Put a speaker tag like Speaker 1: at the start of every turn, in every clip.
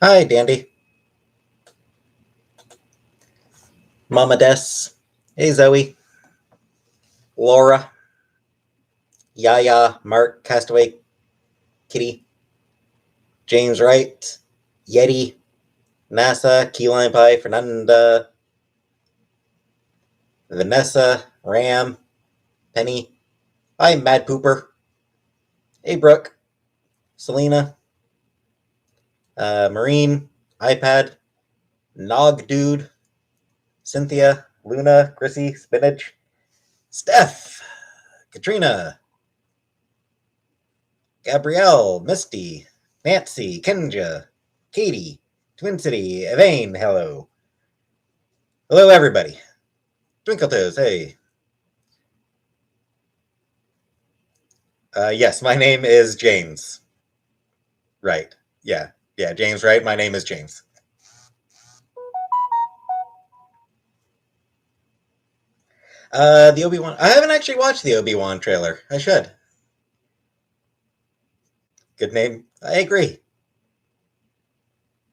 Speaker 1: Hi, Dandy. Mama Des. Hey, Zoe. Laura. Yaya. Mark. Castaway. Kitty. James Wright. Yeti. NASA. Keyline Pie. Fernanda. Vanessa. Ram. Penny. Hi, Mad Pooper. Hey, Brooke. Selena. Marine. iPad. Nog Dude. Cynthia. Luna. Chrissy. Spinach. Steph. Katrina. Gabrielle, Misty, Nancy, Kenja, Katie, Twin City, Evane, hello. Hello, everybody. Twinkle Toes, hey. Yes, my name is James. Right. Yeah, James Wright. My name is James. The Obi-Wan. I haven't actually watched the Obi-Wan trailer. I should. Good name. I agree.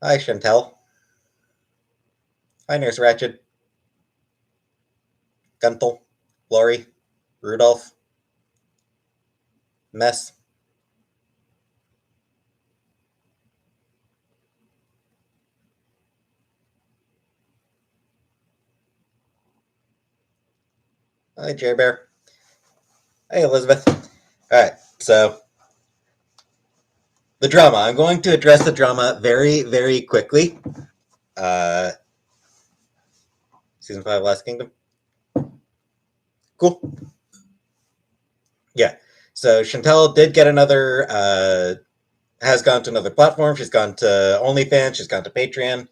Speaker 1: Hi, Chantel. Hi, Nurse Ratchet. Gunthal. Lori. Rudolph. Mess. Hi, Jerry Bear. Hey, Elizabeth. All right, so the drama. I'm going to address the drama very, very quickly. Uh, Season 5 Last Kingdom. Cool. Yeah. So Chantel did get has gone to another platform. She's gone to OnlyFans. She's gone to Patreon.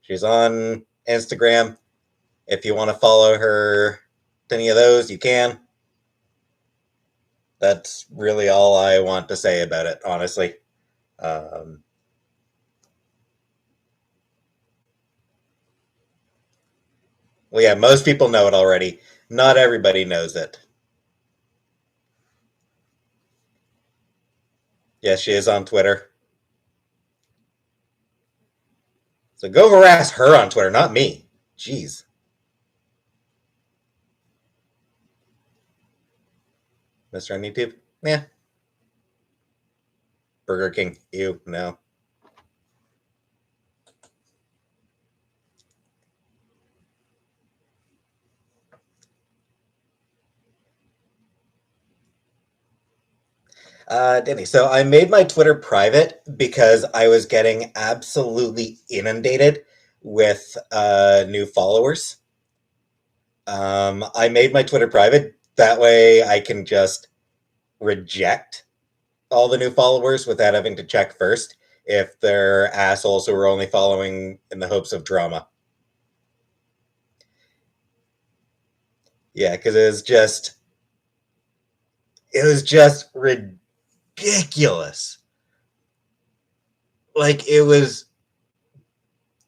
Speaker 1: She's on Instagram. If you want to follow her to any of those, you can. That's really all I want to say about it, honestly. Well, yeah, most people know it already. Not everybody knows it. Yes, she is on Twitter. So go harass her on Twitter, not me. Jeez. Mr. on YouTube? Yeah. Burger King. Ew, no. Danny, so I made my Twitter private because I was getting absolutely inundated with new followers. I made my Twitter private. That way I can just reject all the new followers without having to check first if they're assholes who are only following in the hopes of drama. Yeah, because it was just ridiculous. Like, it was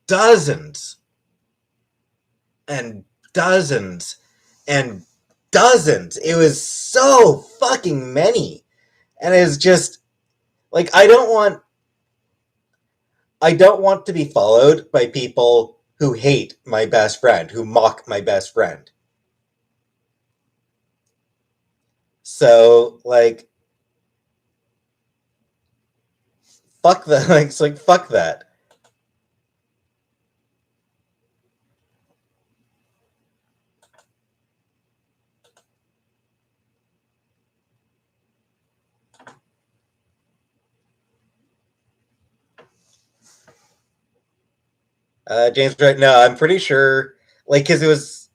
Speaker 1: dozens and dozens and dozens. It was so fucking many. And it's just like I don't want to be followed by people who hate my best friend, who mock my best friend. So like fuck that. Like, it's like fuck that. James, right? No, I'm pretty sure. Like, because it was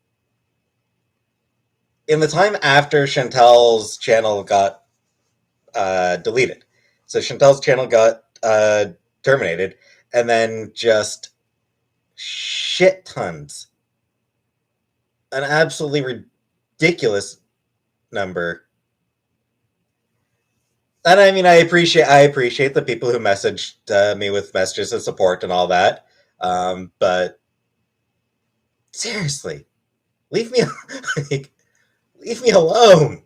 Speaker 1: in the time after Chantel's channel got deleted. So Chantel's channel got terminated, and then just shit tons, an absolutely ridiculous number. And I mean, I appreciate the people who messaged me with messages of support and all that. But seriously, leave me like, leave me alone.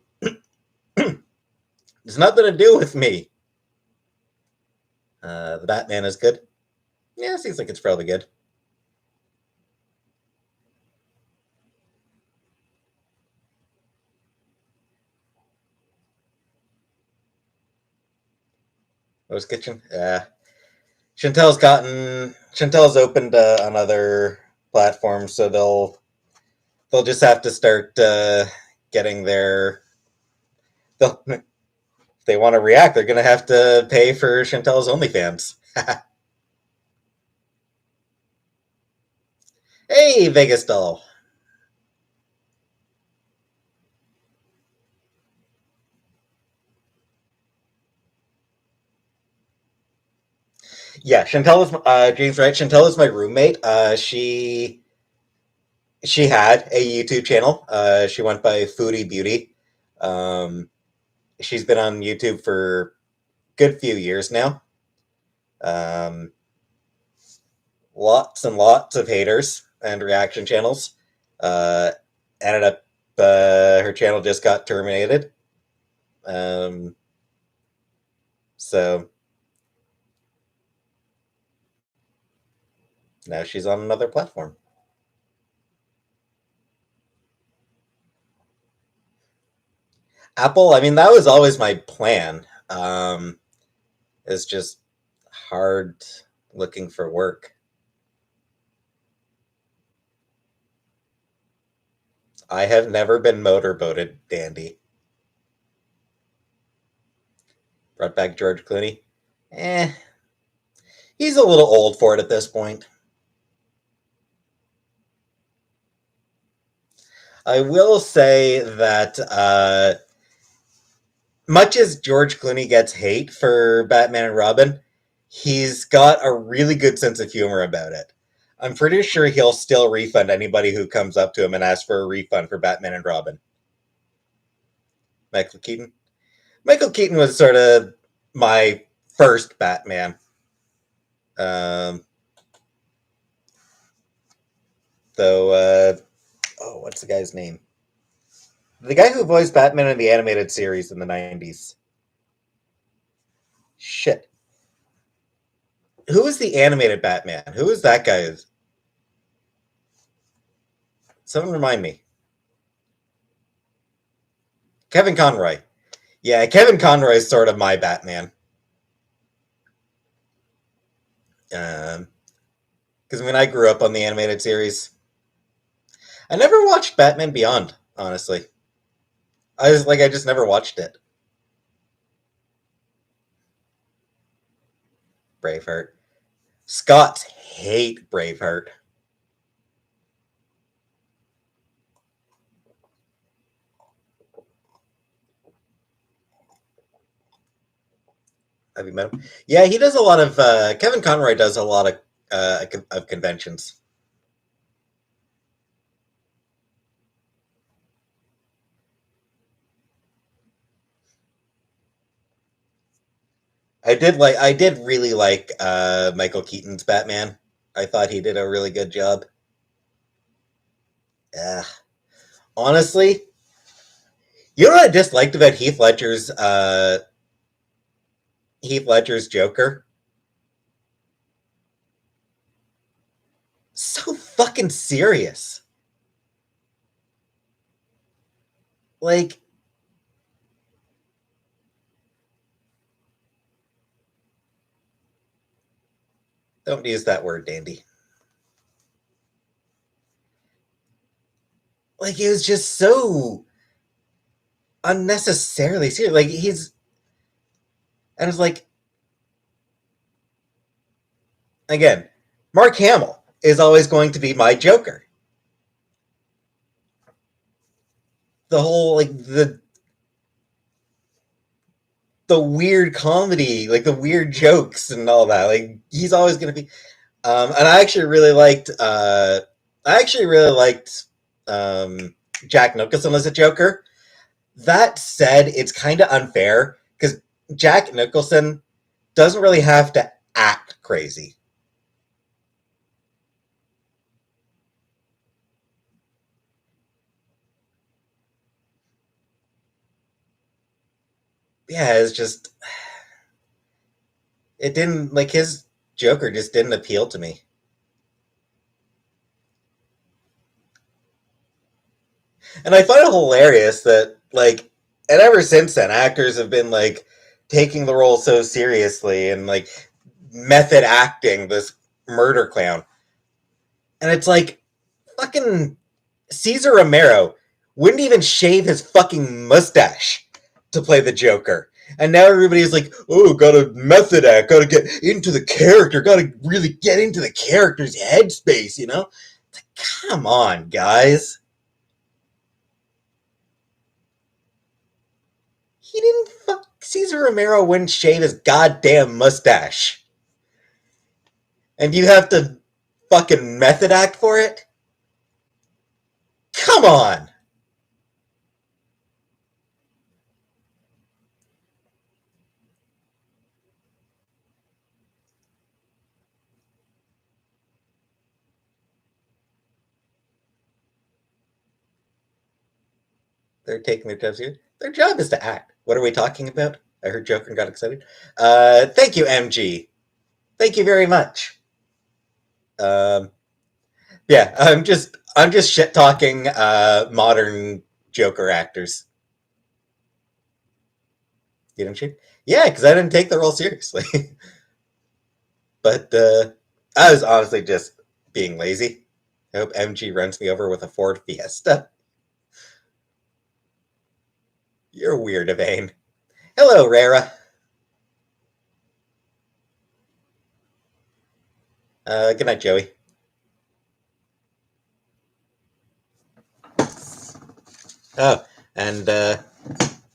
Speaker 1: It's nothing to do with me. The Batman is good. Yeah, seems like it's probably good. Rose Kitchen. Yeah, Chantel's opened on other platforms, so they'll just have to start getting their. If they want to react, they're gonna have to pay for Chantel's OnlyFans. Hey, Vegas doll. Yeah, Chantel is James right. Chantel is my roommate. She had a YouTube channel. She went by Foodie Beauty. Um, she's been on YouTube for a good few years now. Um, Lots and lots of haters and reaction channels. Uh, Ended up her channel just got terminated. Um, so now she's on another platform. Apple. I mean, that was always my plan. It's just hard looking for work. I have never been motorboated, Dandy. Brought back George Clooney. Eh, he's a little old for it at this point. I will say that much as George Clooney gets hate for Batman and Robin, he's got a really good sense of humor about it. I'm pretty sure he'll still refund anybody who comes up to him and asks for a refund for Batman and Robin. Michael Keaton. Michael Keaton was sort of my first Batman. Um, though, oh, what's the guy's name? The guy who voiced Batman in the animated series in the 90s. Shit. Who was the animated Batman? Who was that guy? Someone remind me. Kevin Conroy. Yeah, Kevin Conroy is sort of my Batman. Because when I grew up on the animated series, I never watched Batman Beyond. Honestly, I just never watched it. Braveheart. Scots hate Braveheart. Have you met him? Yeah, he does a lot of. Kevin Conroy does a lot of conventions. I did really like Michael Keaton's Batman. I thought he did a really good job. Yeah. Honestly, you know what I disliked about Heath Ledger's Joker? So fucking serious. Like, don't use that word, Dandy. Like, it was just so unnecessarily serious. Like, and it's like, again, Mark Hamill is always going to be my Joker. The whole, like, the weird comedy, like the weird jokes and all that. Like, he's always going to be. And I actually really liked Jack Nicholson as a Joker. That said, it's kind of unfair because Jack Nicholson doesn't really have to act crazy. Yeah, it's just it didn't like his. Joker just didn't appeal to me. And I find it hilarious that, like, and ever since then, actors have been, like, taking the role so seriously and, like, method acting this murder clown. And it's like, fucking Cesar Romero wouldn't even shave his fucking mustache to play the Joker. And now everybody's like, oh, gotta method act, gotta get into the character, gotta really get into the character's headspace, you know? It's like, come on, guys. He didn't fuck. Cesar Romero wouldn't shave his goddamn mustache. And you have to fucking method act for it? Come on! They're taking their jobs here. Their job is to act. What are we talking about? I heard Joker and got excited. Thank you, MG. Thank you very much. Um, yeah, I'm just shit talking modern Joker actors. Didn't you? Yeah, because I didn't take the role seriously. But I was honestly just being lazy. I hope MG runs me over with a Ford Fiesta. You're weird, Evane. Hello, Rara. Good night, Joey. Oh, and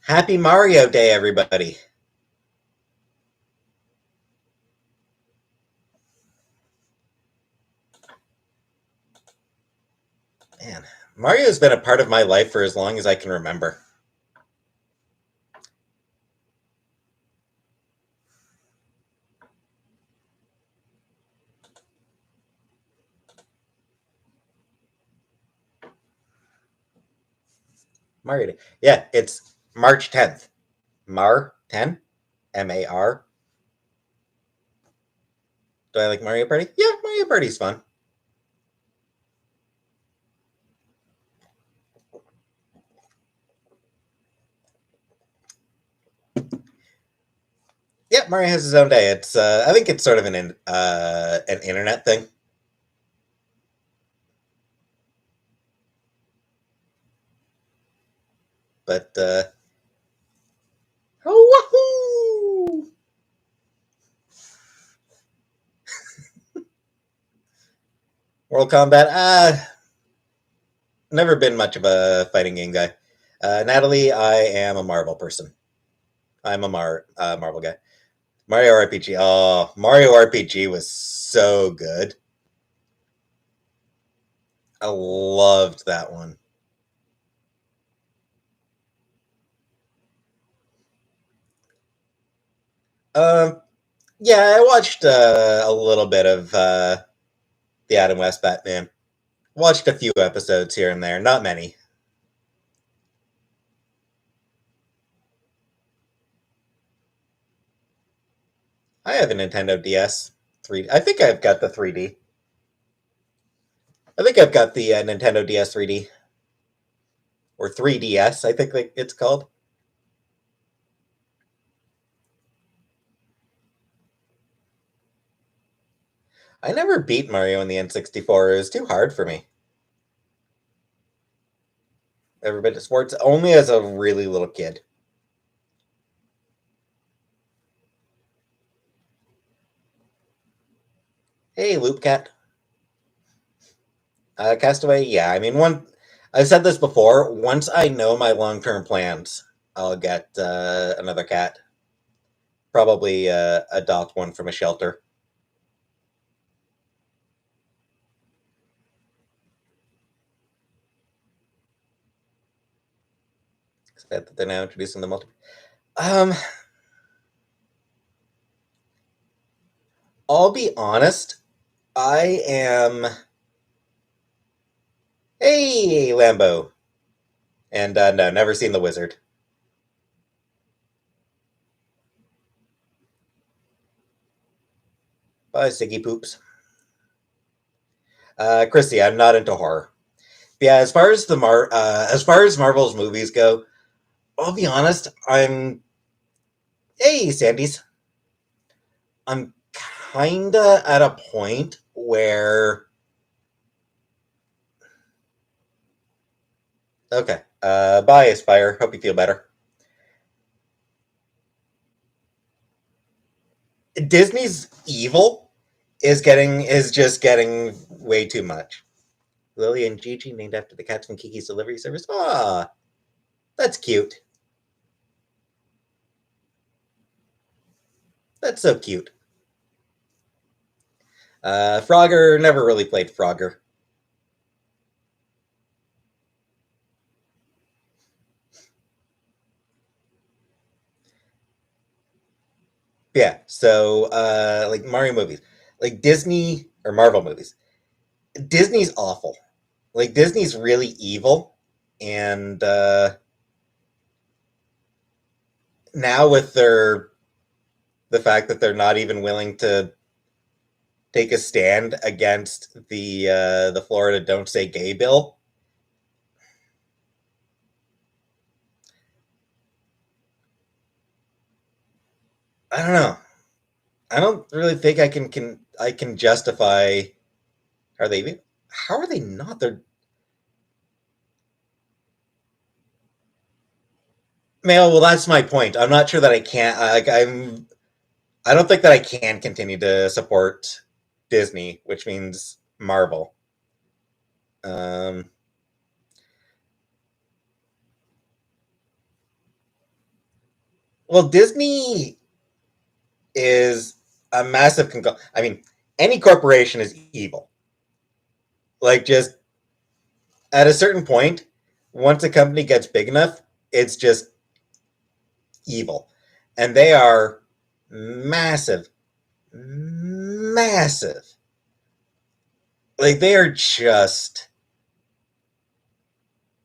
Speaker 1: happy Mario Day, everybody. Man, Mario's been a part of my life for as long as I can remember. Mario Day. Yeah, it's March 10th. Mar 10? M-A-R. Do I like Mario Party? Yeah, Mario Party's fun. Yeah, Mario has his own day. It's I think it's sort of an internet thing. But oh, wahoo! World Combat. Never been much of a fighting game guy. Natalie, I am a Marvel person. I'm a Marvel guy. Mario RPG. Oh, Mario RPG was so good. I loved that one. Um, yeah, I watched a little bit of the Adam West Batman. Watched a few episodes here and there, not many. I have a Nintendo DS 3. I think I've got the 3D. I think I've got the Nintendo DS 3D or 3DS. I think it's called. I never beat Mario in the N64. It was too hard for me. Ever been to sports? Only as a really little kid. Hey, Loop Cat. Castaway. Yeah, I mean, I've said this before. Once I know my long-term plans, I'll get another cat. Probably adopt one from a shelter. Except that they're now introducing the multi. Um, I'll be honest. I am. Hey, Lambo. And no, never seen The Wizard. Bye, Siggy Poops. Christy, I'm not into horror. Yeah, as far as Marvel's movies go, I'll be honest. Hey, Sandy's. I'm kinda at a point where okay. Bye, Aspire. Hope you feel better. Disney's evil is just getting way too much. Lily and Gigi named after the cats from Kiki's Delivery Service. Ah, that's cute. That's so cute. Frogger never really played Frogger. Yeah, so like Mario movies, like Disney or Marvel movies. Disney's awful. Like Disney's really evil, and now with the fact that they're not even willing to take a stand against the Florida Don't Say Gay bill. I don't know. I don't really think I can justify. Are they? How are they not? They're male. Well, that's my point. I'm not sure that I can't. Like I'm. I don't think that I can continue to support Disney, which means Marvel. Um, well, Disney is a massive. I mean, any corporation is evil. Like just at a certain point, once a company gets big enough, it's just evil. And they are massive, massive. Like they are just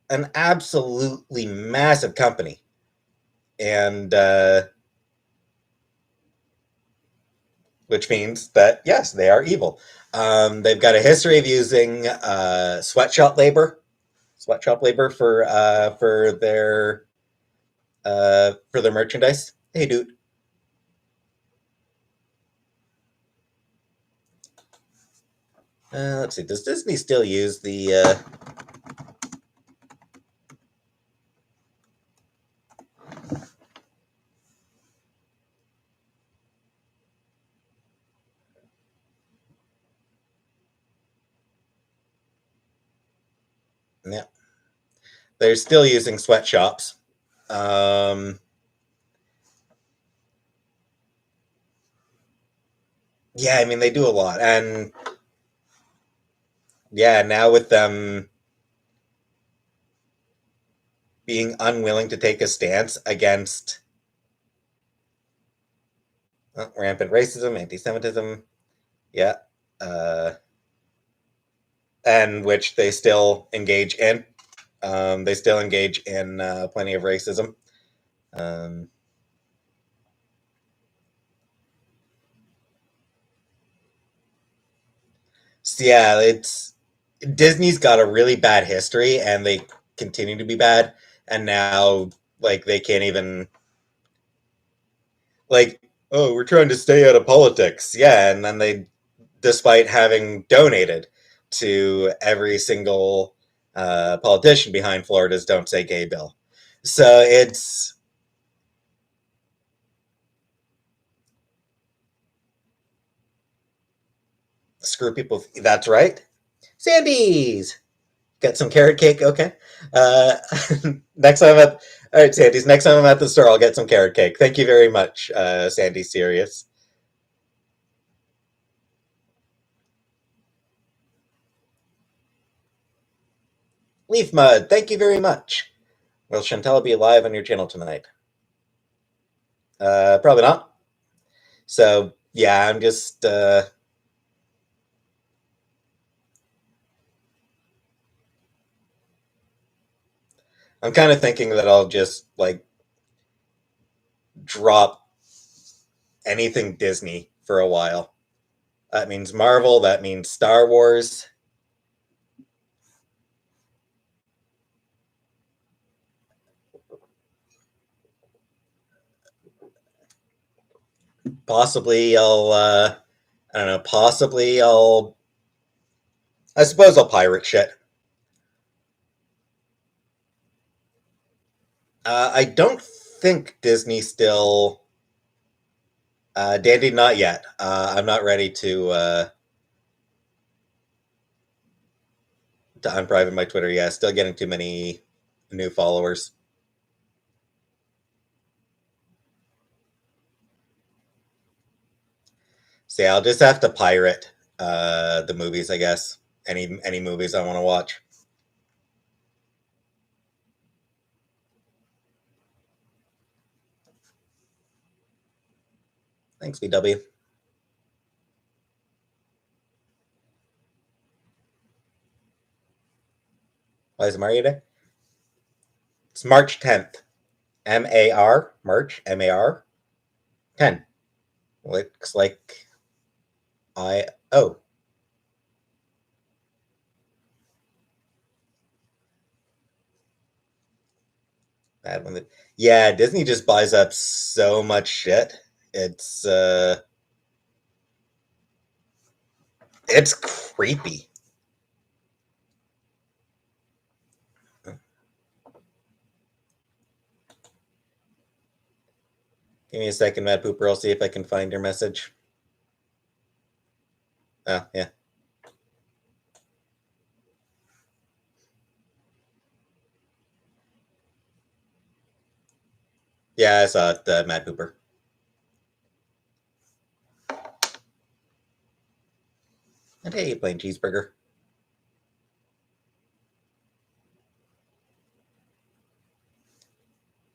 Speaker 1: an absolutely massive company. And which means that, yes, they are evil. They've got a history of using sweatshop labor for their merchandise. Hey, dude. Let's see. Does Disney still use the? Yeah, they're still using sweatshops. Um, yeah, I mean they do a lot, and yeah, now with them being unwilling to take a stance against rampant racism, anti-Semitism, yeah, uh, and which they still engage in. They still engage in plenty of racism. Um, so yeah, it's Disney's got a really bad history, and they continue to be bad. And now, like, they can't even like, oh, we're trying to stay out of politics. Yeah, and then they, despite having donated to every single politician behind Florida's "Don't Say Gay" bill. So it's screw people. That's right, Sandy's. Get some carrot cake, okay? Uh, next time at all right, Sandy's. Next time I'm at the store, I'll get some carrot cake. Thank you very much, Sandy. Serious. Leaf Mud. Thank you very much. Will Chantel be live on your channel tonight? Probably not. So yeah, I'm kind of thinking that I'll just like drop anything Disney for a while. That means Marvel. That means Star Wars. Possibly I don't know. Possibly I suppose I'll pirate shit. I don't think Disney still. Dandy, not yet. I'm not ready to unprivate my Twitter. Yeah, still getting too many new followers. So yeah, I'll just have to pirate the movies, I guess. Any movies I want to watch. Thanks, VW. Why is it Mario Day? It's March 10th. MAR, March, MAR 10. Looks like oh. Bad one. Yeah, Disney just buys up so much shit. It's uh it's creepy. Give me a second, Mad Pooper. I'll see if I can find your message. Oh, yeah. Yeah, I saw it, Mad Pooper. And hey, plain cheeseburger.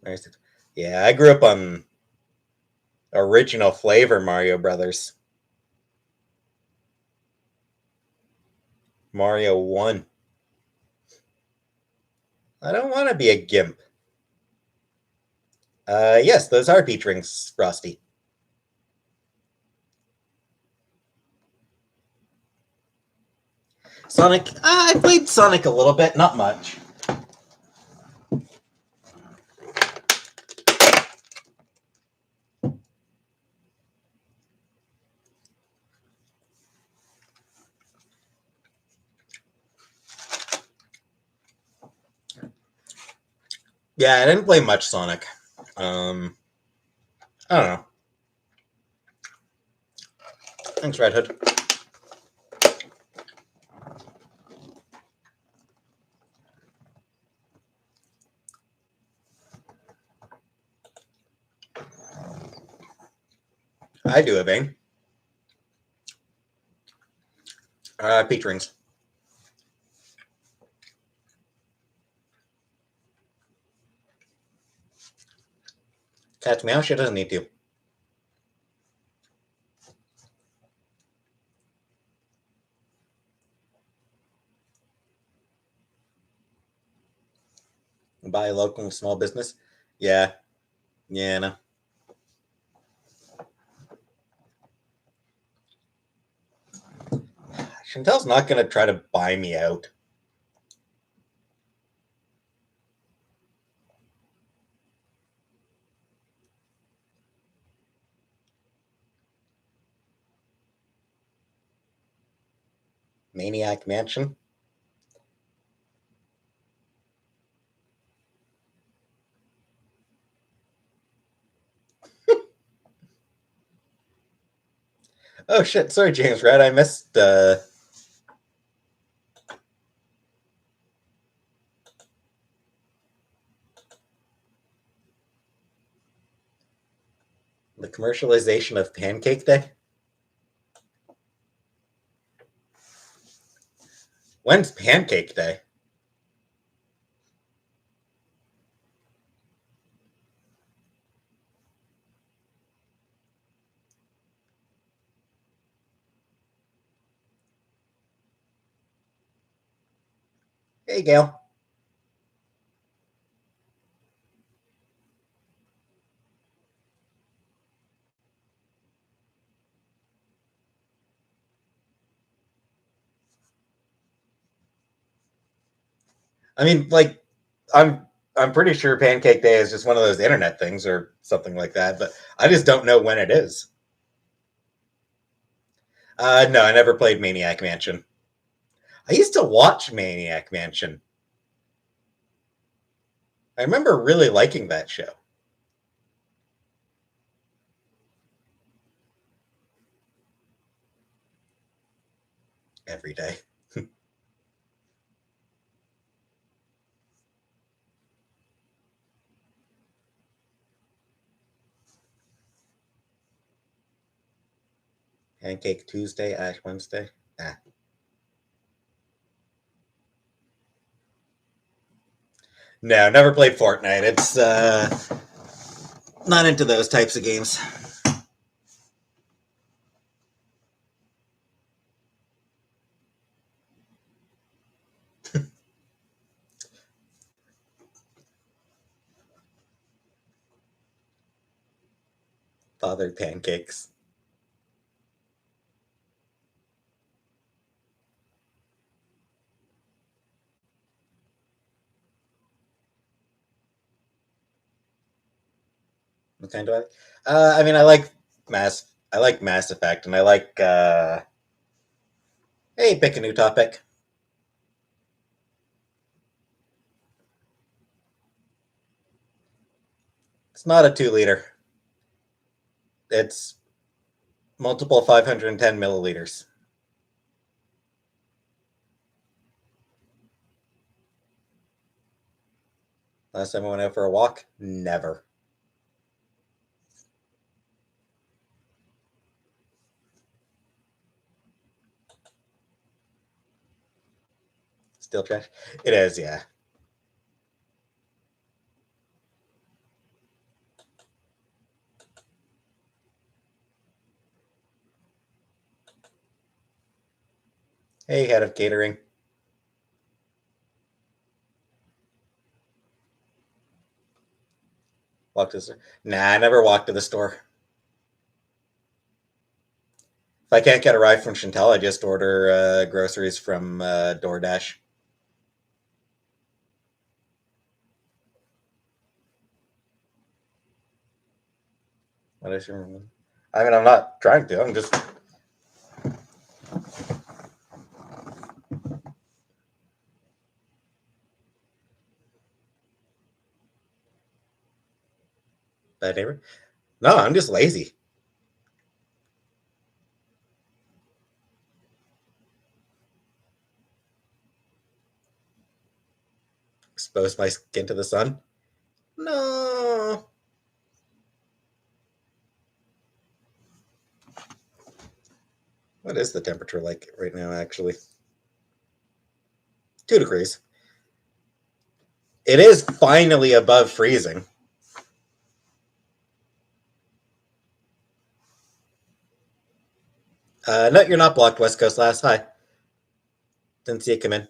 Speaker 1: There's it. Yeah, I grew up on original flavor Mario Brothers. Mario 1. I don't want to be a gimp. Yes, those are peach rings, Frosty. Sonic, I played Sonic a little bit, not much. Yeah, I didn't play much Sonic. I don't know. Thanks, Red Hood. I do a Bane. Peach rings. Cat's meow. She doesn't need to. Buy a local small business. Yeah, yeah, no. Chantel's not gonna try to buy me out. Maniac Mansion. Oh shit! Sorry, James Red. I missed the commercialization of Pancake Day. When's Pancake Day? Hey, Gail. I mean, like, I'm I'm pretty sure Pancake Day is just one of those internet things or something like that, but I just don't know when it is. No, I never played Maniac Mansion. I used to watch Maniac Mansion. I remember really liking that show every day. Pancake Tuesday, Ash Wednesday. Ah. No, never played Fortnite. It's not into those types of games. Bothered pancakes. What kind do I? I mean, Mass. I like Mass Effect, and I like. Hey, pick a new topic. It's not a 2 liter. It's multiple 510 milliliters. Last time I went out for a walk, never. Still trash. It is, yeah. Hey, head of catering. Walk to the store. Nah, I never walked to the store. If I can't get a ride from Chantel, I just order groceries from DoorDash. What is your? I mean, I'm not trying to. I'm just. Bad neighbor. No, I'm just lazy. Expose my skin to the sun. No. What is the temperature like right now? Actually, 2 degrees. It is finally above freezing. No, you're not blocked. West Coast last. Hi. Didn't see it come in.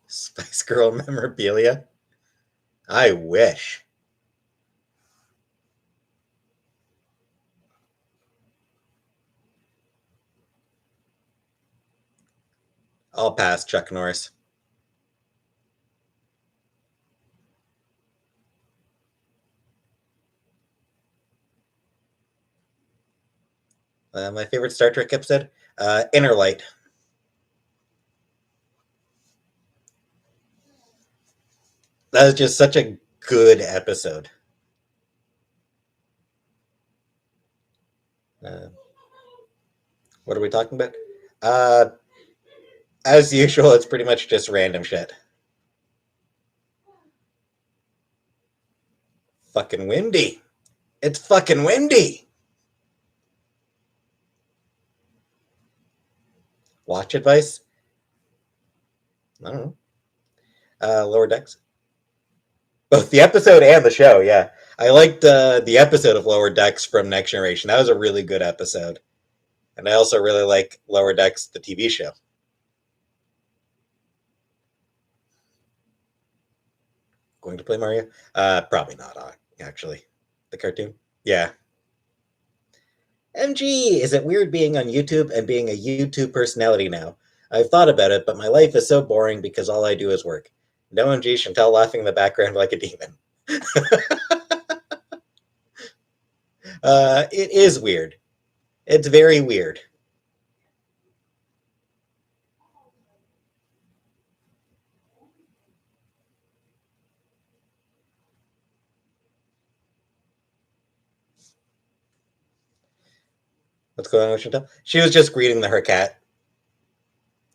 Speaker 1: Spice Girl memorabilia. I wish. I'll pass Chuck Norris. My favorite Star Trek episode, Inner Light. That was just such a good episode. Uh, what are we talking about? Uh, as usual, it's pretty much just random shit. Fucking windy. It's fucking windy. Watch advice. I don't know. Lower Decks. Both the episode and the show. Yeah, I liked the episode of Lower Decks from Next Generation. That was a really good episode, and I also really like Lower Decks, the TV show. Going to play Mario? Probably not. Actually, the cartoon. Yeah, MG, is it weird being on YouTube and being a YouTube personality now? I've thought about it, but my life is so boring because all I do is work. No MG, Chantel laughing in the background like a demon. It is weird. It's very weird. What's going on with Chantel? She was just greeting her cat.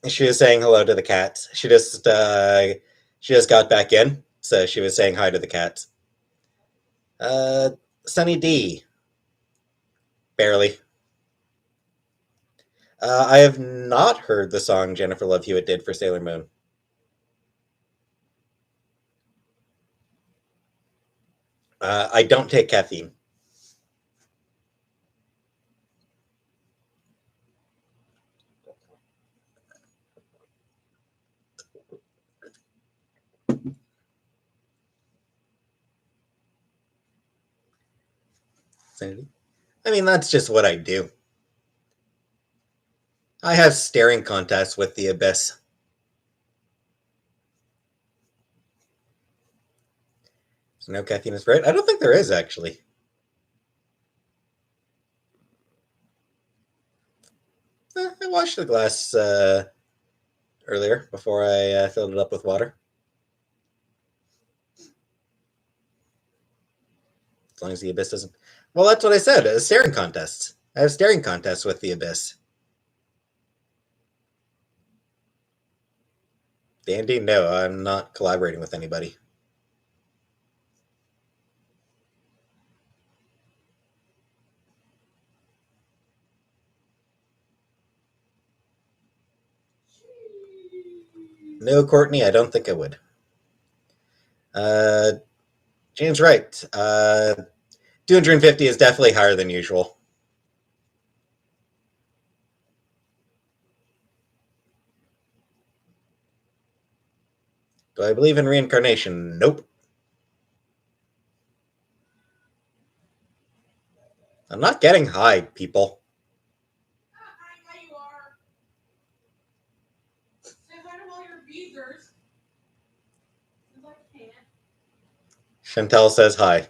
Speaker 1: She was saying hello to the cats. She just got back in, so she was saying hi to the cats. Uh, Sunny D, barely. I have not heard the song Jennifer Love Hewitt did for Sailor Moon. I don't take caffeine. I mean, that's just what I do. I have staring contests with the abyss. So no caffeine is right. I don't think there is actually. I washed the glass earlier before I filled it up with water. As long as the abyss doesn't. Well, that's what I said. Staring contests. I have staring contests with the abyss. Dandy, no, I'm not collaborating with anybody. No, Courtney, I don't think I would. Uh, James Wright. 250 is definitely higher than usual. Do I believe in reincarnation? Nope. I'm not getting high, people. Chantel says hi.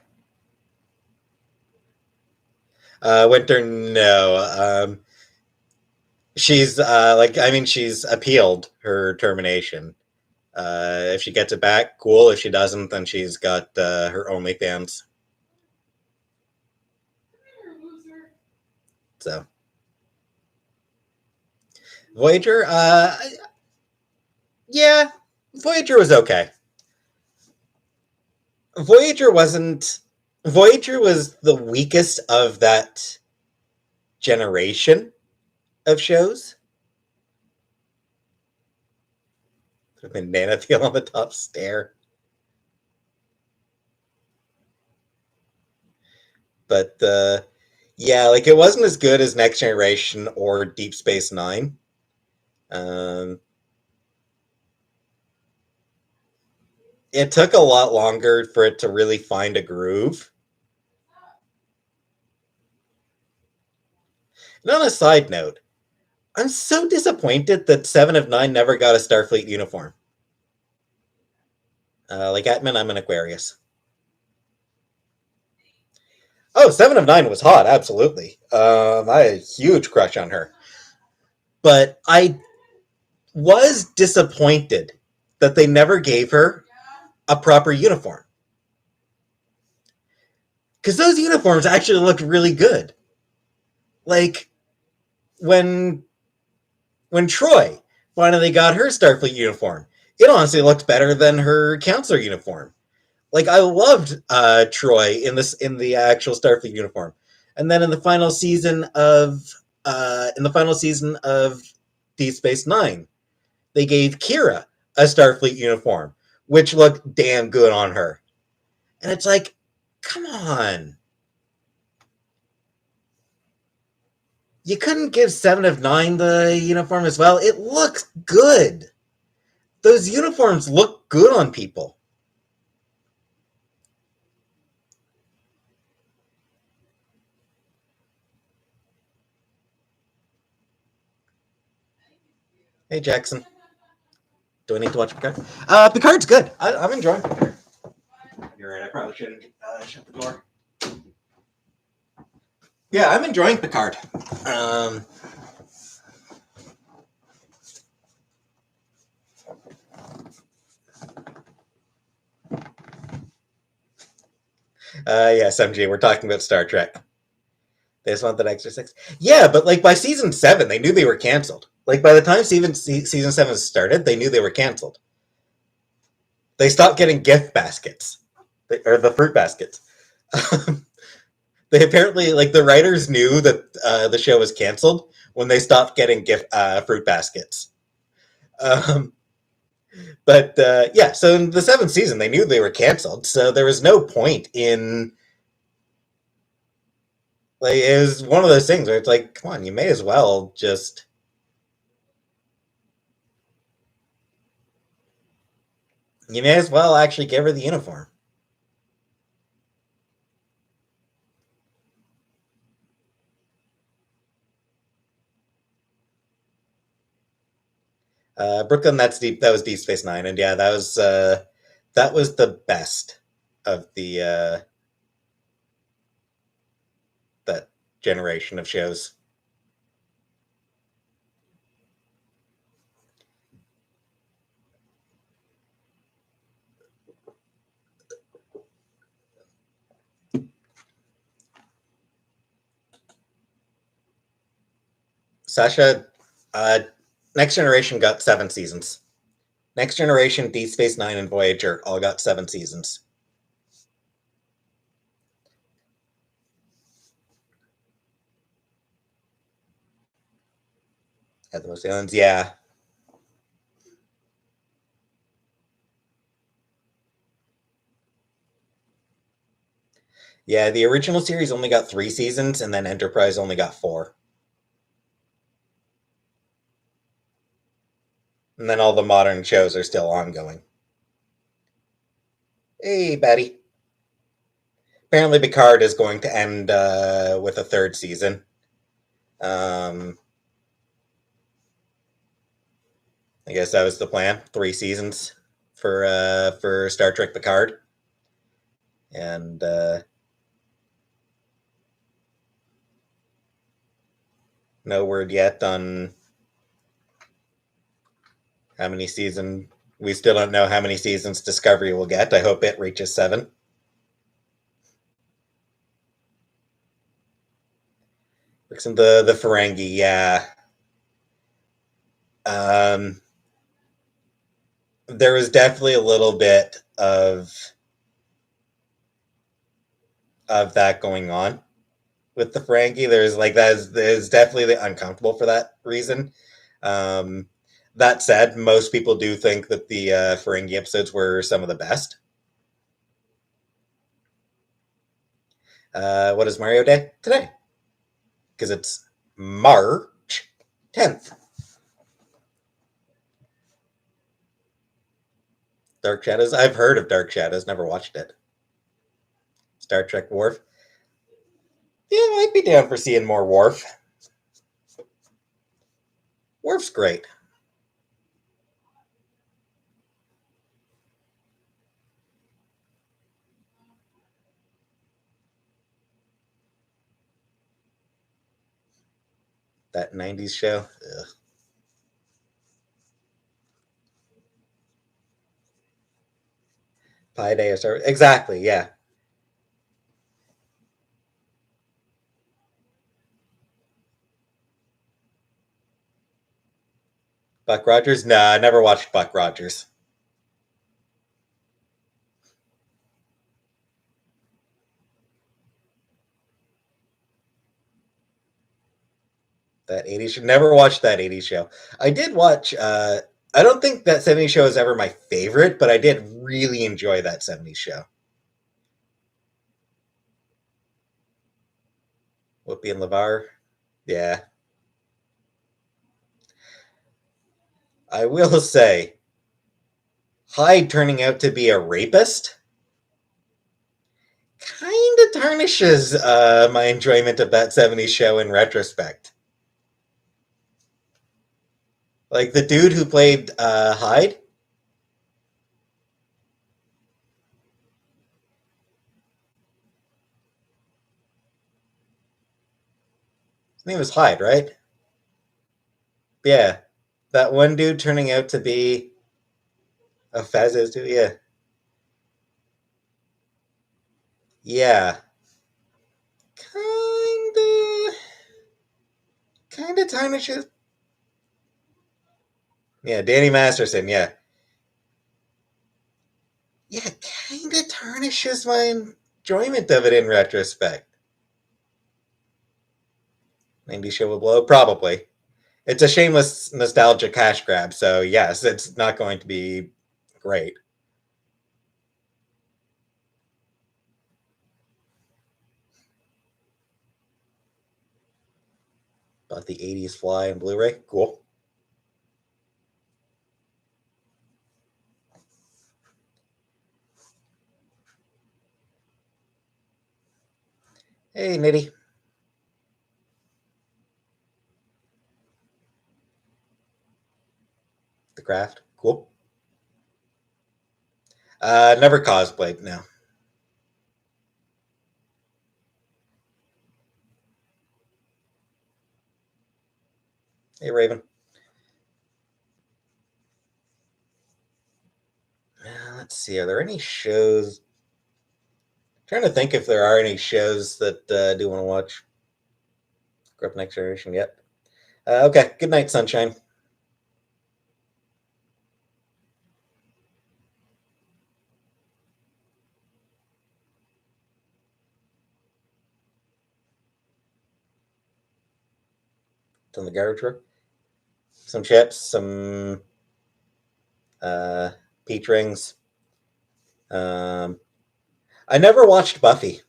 Speaker 1: Winter, no. She's she's appealed her termination. If she gets it back, cool. If she doesn't, then she's got her OnlyFans. So, Voyager, yeah, Voyager was okay. Voyager wasn't. Voyager was the weakest of that generation of shows. Banana peel on the top stair. But yeah, like it wasn't as good as Next Generation or Deep Space Nine. Um, it took a lot longer for it to really find a groove. And on a side note, I'm so disappointed that Seven of Nine never got a Starfleet uniform. Like Atman, I'm an Aquarius. Oh, Seven of Nine was hot, absolutely. I had a huge crush on her. But I was disappointed that they never gave her a proper uniform. Because those uniforms actually looked really good. Like when Troy finally got her Starfleet uniform, it honestly looked better than her counselor uniform. Like I loved Troy in the actual Starfleet uniform, and then in the final season of Deep Space Nine, they gave Kira a Starfleet uniform, which looked damn good on her. And it's like, come on. You couldn't give Seven of Nine the uniform as well? It looks good. Those uniforms look good on people. Hey, Jackson. Do I need to watch Picard? Picard's good. I'm enjoying Picard. You're right. I probably shouldn't shut the door. Yeah, I'm enjoying Picard. Um, yes, MJ, we're talking about Star Trek. They just want that extra six. Yeah, but like by season 7, they knew they were canceled. Like by the time season 7 started, they knew they were canceled. They stopped getting gift baskets, or the fruit baskets. They apparently, like, the writers knew that the show was canceled when they stopped getting gift fruit baskets. Um, but yeah, so in the 7th season, they knew they were canceled, so there was no point in, like, it was one of those things where it's like, come on, you may as well just, you may as well actually give her the uniform. Brooklyn, that's deep. That was Deep Space Nine, and yeah, that was the best of the that generation of shows. Sasha, uh, Next Generation got 7 seasons. Next Generation, Deep Space Nine, and Voyager all got 7 seasons. At the most aliens, yeah, yeah. The original series only got 3 seasons, and then Enterprise only got 4, and then all the modern shows are still ongoing. Hey, Betty. Apparently, Picard is going to end with a 3rd season. Um, I guess that was the plan. 3 seasons for Star Trek Picard, and no word yet on how many season. We still don't know how many seasons Discovery will get. I hope it reaches 7. Fixing the Ferengi, yeah. Um, there was definitely a little bit of that going on with the Ferengi. There's like that is definitely uncomfortable for that reason. Um, that said, most people do think that the Ferengi episodes were some of the best. What is Mario Day today? Because it's March 10th. Dark Shadows. I've heard of Dark Shadows, never watched it. Star Trek Worf. Yeah, I might be down for seeing more Worf. Worf's great. That 90s show. Ugh. Pi Day or Star. Exactly, yeah. Buck Rogers? Nah, I never watched Buck Rogers. That 80s show. Never watched that 80s show. I did watch, I don't think that 70s show is ever my favorite, but I did really enjoy that 70s show. Whoopi and LeVar. Yeah. I will say, Hyde turning out to be a rapist kind of tarnishes my enjoyment of that 70s show in retrospect. Like the dude who played Hyde. His name was Hyde, right? Yeah, that one dude turning out to be a Fez too. Yeah, yeah, kind of tarnishes. Yeah, Danny Masterson. Yeah, yeah, kind of tarnishes my enjoyment of it in retrospect. 90 show will blow, probably. It's a shameless nostalgia cash grab, so yes, it's not going to be great. But the 80s Fly and Blu-ray, cool. Hey, Nitty, the craft, cool. Never cosplayed, no. Hey, Raven. Let's see, are there any shows? I'm trying to think if there are any shows that I do want to watch. Grew up Next Generation, yet. Okay, good night, Sunshine. It's on the garbage truck. Some chips, some uh, peach rings. Um, I never watched Buffy.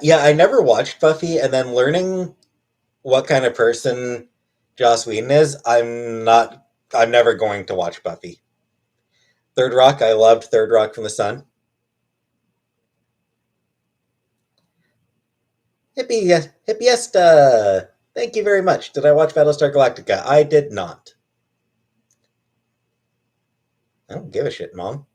Speaker 1: Yeah, I never watched Buffy, and then learning what kind of person Joss Whedon is, I'm not. I'm never going to watch Buffy. Third Rock, I loved Third Rock from the Sun. Hippiesta. Thank you very much. Did I watch Battlestar Galactica? I did not. I don't give a shit, Mom.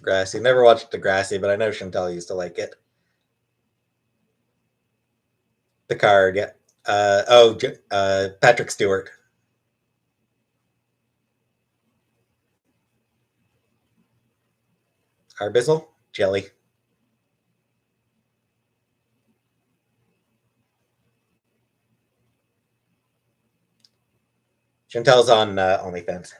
Speaker 1: Degrassi. Never watched Degrassi, but I know Chantel used to like it. Picard, yeah. Patrick Stewart. Arbizzle? Jelly. Chantel's on OnlyFans.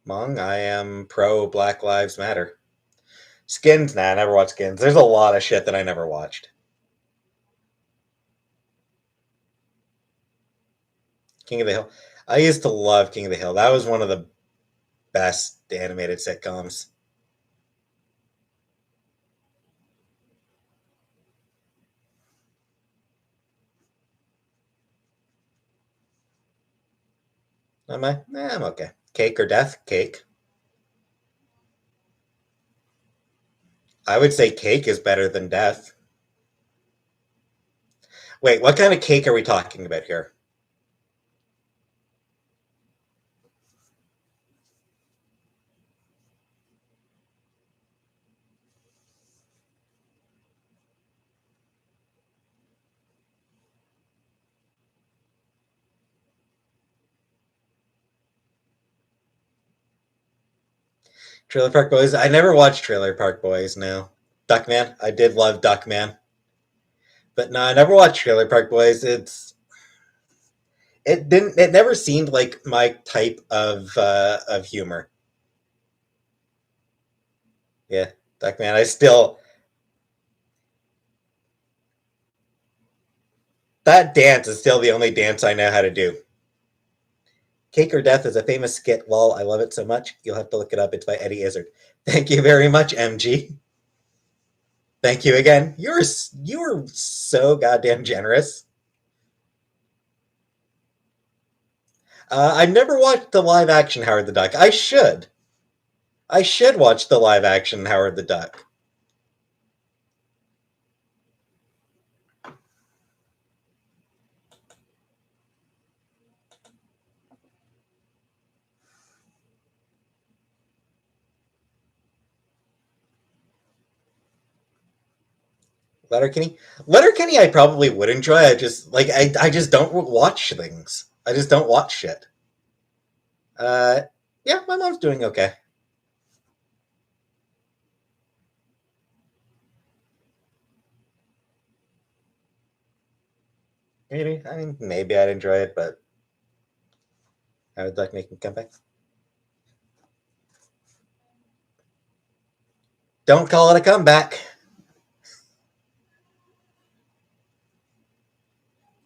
Speaker 1: Mong, I am pro Black Lives Matter. Skins, nah, I never watched Skins. There's a lot of shit that I never watched. King of the Hill. I used to love King of the Hill. That was one of the best animated sitcoms. Am I? I'm okay. Cake or Death? Cake. I would say Cake is better than Death. Wait, what kind of cake are we talking about here? Trailer Park Boys? I never watched Trailer Park Boys, no. Duckman? I did love Duckman. But no, I never watched Trailer Park Boys. It never seemed like my type of humor. Yeah, Duckman. I still that dance is still the only dance I know how to do. Cake or Death is a famous skit. Lol, I love it so much. You'll have to look it up. It's by Eddie Izzard. Thank you very much, MG. Thank you again. You're so goddamn generous. I've never watched the live action Howard the Duck. I should. I should watch the live action Howard the Duck. Letterkenny. Letterkenny, I probably would enjoy. I just don't watch things. I just don't watch shit. Uh, yeah, my mom's doing okay. Maybe. I mean, maybe I'd enjoy it, but I would like making comebacks. Don't call it a comeback.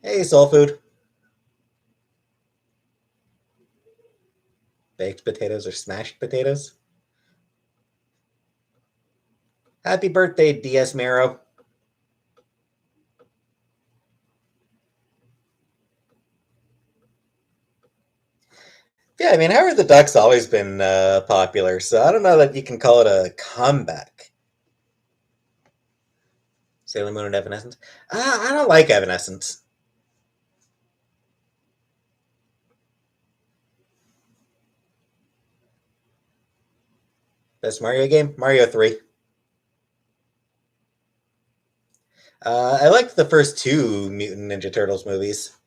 Speaker 1: Hey, soul food. Baked potatoes or smashed potatoes. Happy birthday, DS Mero. Yeah, I mean, Howard the Duck's always been popular, so I don't know that you can call it a comeback. Sailor Moon and Evanescence. I don't like Evanescence. Best Mario game? Mario 3. I liked the first two Mutant Ninja Turtles movies.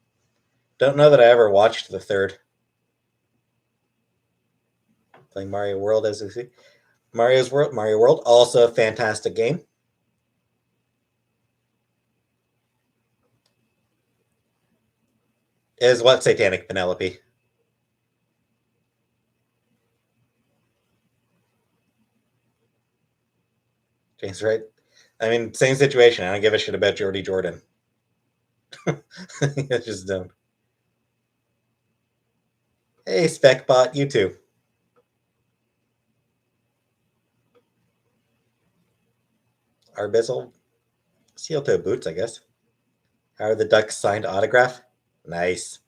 Speaker 1: Don't know that I ever watched the third. Playing Mario World as we see. Mario World, also a fantastic game. Is what Satanic Penelope? James Wright. I mean, same situation. I don't give a shit about Jordy Jordan. I just don't. Hey, Specbot, you too. Arbizzle. Seal toe boots, I guess. Howard the Duck signed autograph. Nice.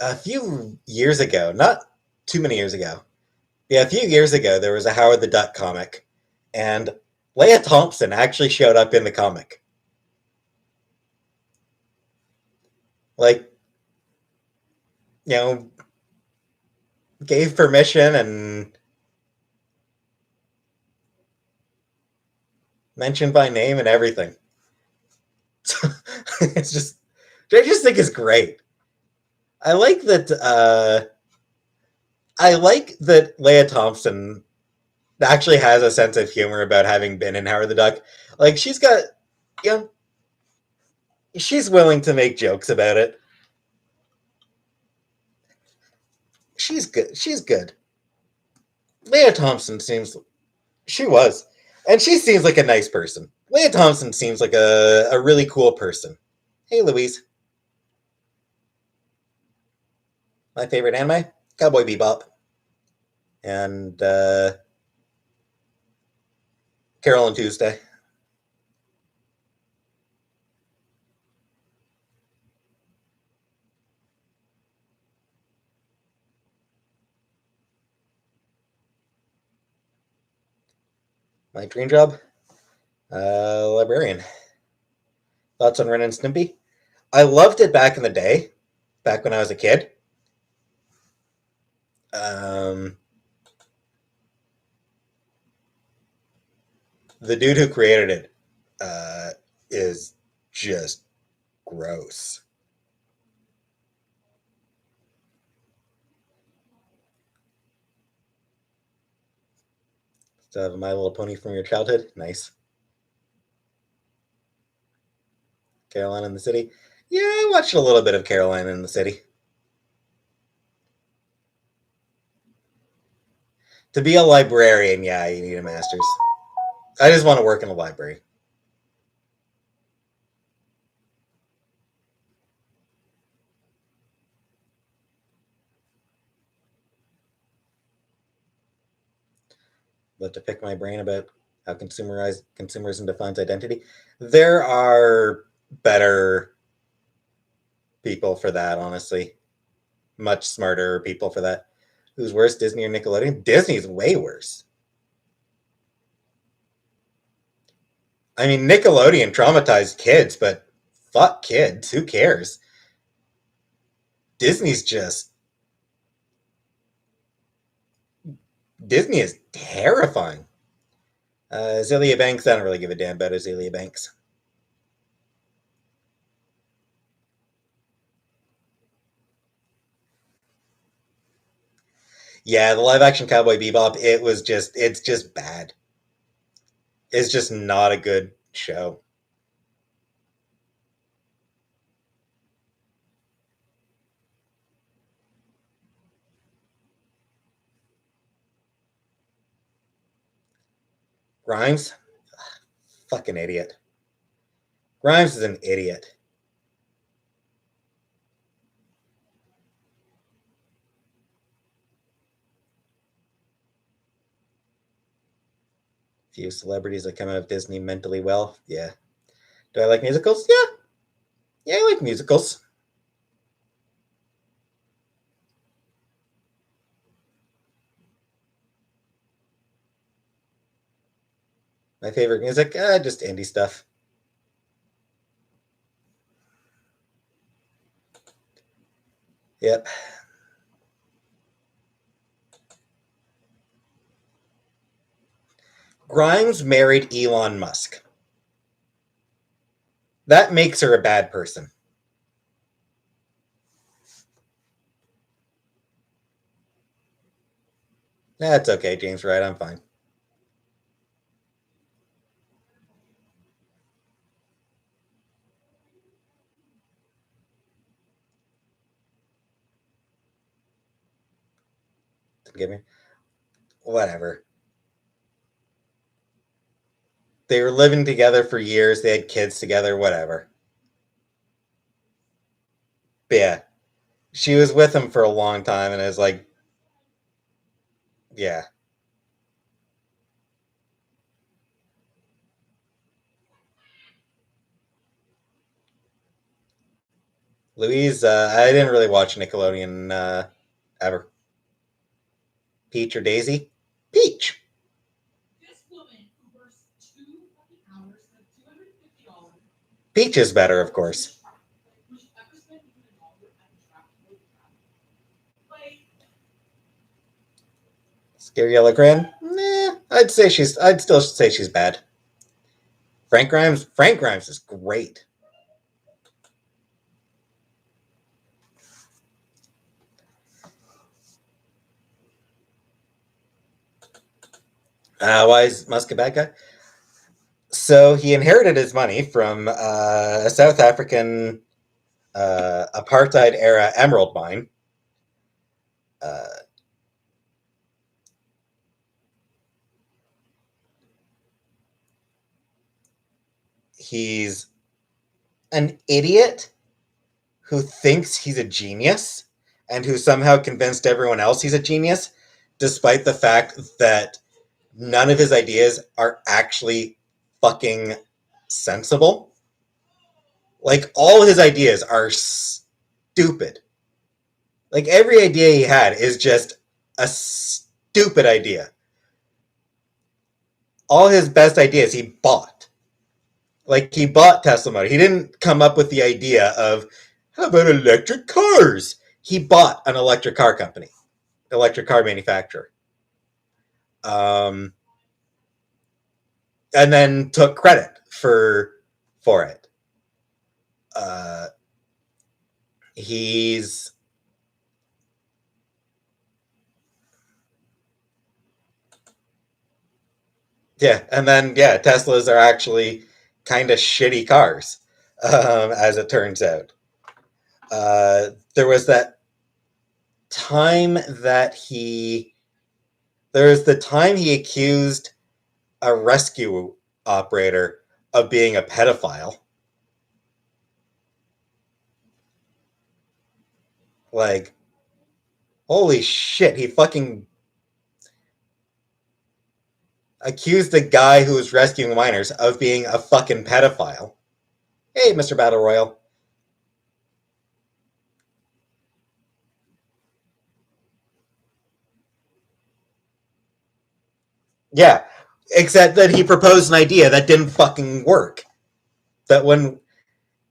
Speaker 1: A few years ago, not too many years ago. Yeah, a few years ago, there was a Howard the Duck comic, and Leah Thompson actually showed up in the comic. Like, you know, gave permission and mentioned by name and everything. It's just, I just think it's great. I like that. I like that Leah Thompson actually has a sense of humor about having been in Howard the Duck. Like she's got, you know, she's willing to make jokes about it. She's good. She's good. Leah Thompson seems she was, and she seems like a nice person. Leah Thompson seems like a really cool person. Hey, Louise. My favorite anime, Cowboy Bebop, and Carol and Tuesday. My dream job, librarian. Thoughts on Ren and Stimpy? I loved it back in the day, back when I was a kid. Um, the dude who created it is just gross. So, My Little Pony from your childhood, nice. Caroline in the City. Yeah, I watched a little bit of Caroline in the City. To be a librarian, yeah, you need a master's. I just want to work in a library. But to pick my brain about how consumerism defines identity, there are better people for that, honestly. Much smarter people for that. Who's worse, Disney or Nickelodeon? Disney's way worse. I mean, Nickelodeon traumatized kids, but fuck kids. Who cares? Disney's just. Disney is terrifying. Azealia Banks, I don't really give a damn about Azealia Banks. Yeah, the live action Cowboy Bebop, it's just bad. It's just not a good show. Grimes, fucking idiot. Grimes is an idiot. Few celebrities that come out of Disney mentally well. Yeah. Do I like musicals? Yeah. Yeah, I like musicals. My favorite music? Just indie stuff. Yep. Grimes married Elon Musk. That makes her a bad person. That's okay, James Wright. I'm fine. Give me whatever. They were living together for years. They had kids together. Whatever. But yeah, she was with him for a long time, and it was like, yeah. Louise, I didn't really watch Nickelodeon ever. Peach or Daisy? Peach. Peach is better, of course. Scary Yellow Grin? Nah, I'd still say she's bad. Frank Grimes is great. Why is Musk a bad guy? So he inherited his money from a South African apartheid era emerald mine. Uh, he's an idiot who thinks he's a genius and who somehow convinced everyone else he's a genius, despite the fact that none of his ideas are actually fucking sensible. Like, all his ideas are stupid. Like, every idea he had is just a stupid idea. All his best ideas he bought. Like, he bought Tesla Motor. He didn't come up with the idea of, how about electric cars? He bought an electric car company, electric car manufacturer. Um, and then took credit for it. Uh, he's yeah, and then yeah, Teslas are actually kind of shitty cars, as it turns out. There was that time that he There's the time he accused a rescue operator of being a pedophile. Like, holy shit, he fucking accused the guy who was rescuing minors of being a fucking pedophile. Hey, Mr. Battle Royal. Yeah, except that he proposed an idea that didn't fucking work. That when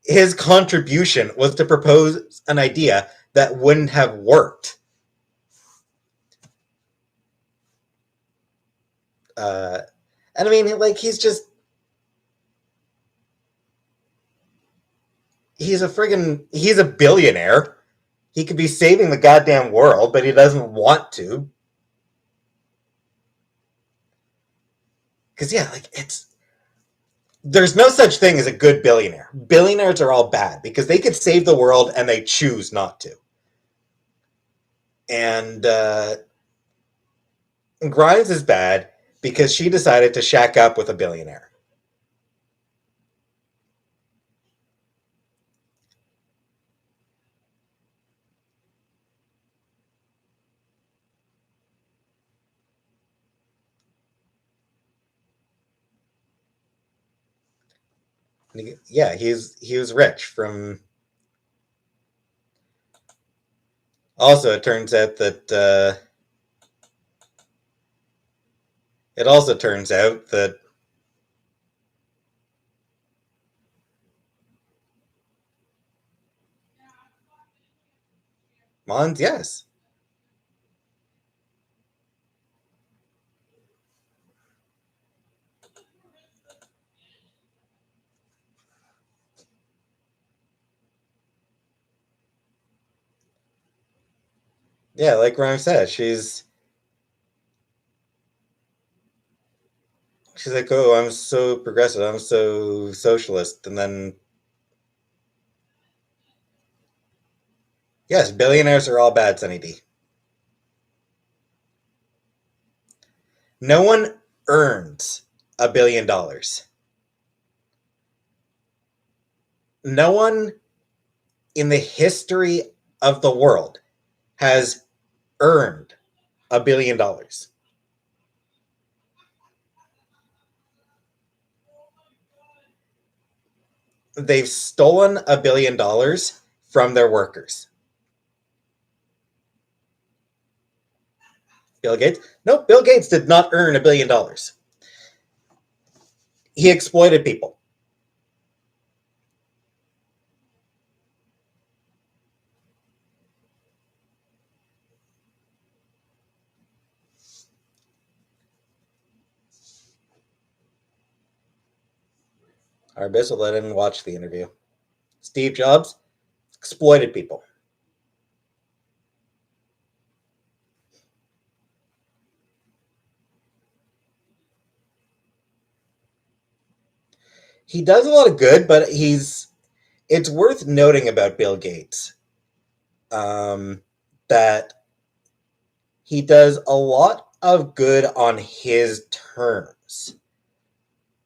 Speaker 1: his contribution was to propose an idea that wouldn't have worked. Uh, and I mean, like, he's a billionaire. He could be saving the goddamn world, but he doesn't want to. Because, yeah, like, there's no such thing as a good billionaire. Billionaires are all bad because they could save the world and they choose not to. And Grimes is bad because she decided to shack up with a billionaire. Yeah, he was rich from. Also, it turns out that Mons, yes. Yeah, like Ryan said, she's like, oh, I'm so progressive, I'm so socialist, and then yes, billionaires are all bad, Sunny D. No one earns $1 billion. No one in the history of the world has earned $1 billion. They've stolen $1 billion from their workers. Bill Gates? No, Bill Gates did not earn $1 billion. He exploited people. Our bishop let him watch the interview. Steve Jobs exploited people. He does a lot of good, but it's worth noting about Bill Gates that he does a lot of good on his terms.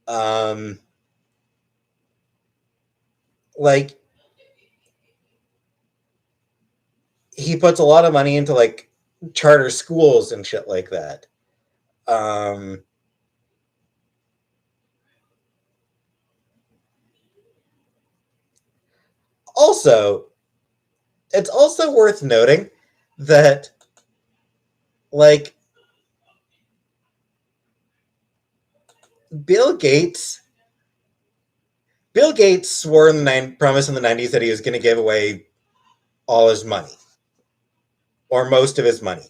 Speaker 1: Um, like he puts a lot of money into like charter schools and shit like that. Um, also, it's also worth noting that like Bill Gates Bill Gates swore in the promise in the 90s that he was going to give away all his money or most of his money.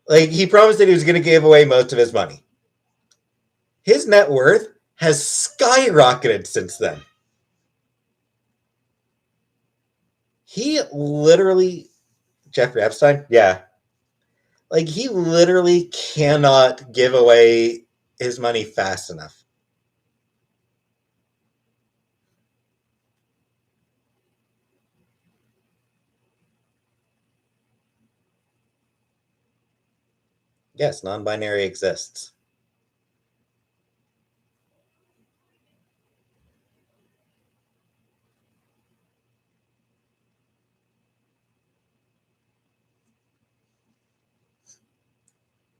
Speaker 1: Like he promised that he was going to give away most of his money. His net worth has skyrocketed since then. He literally Jeffrey Epstein, yeah. Like he literally cannot give away his money fast enough. Yes, non-binary exists.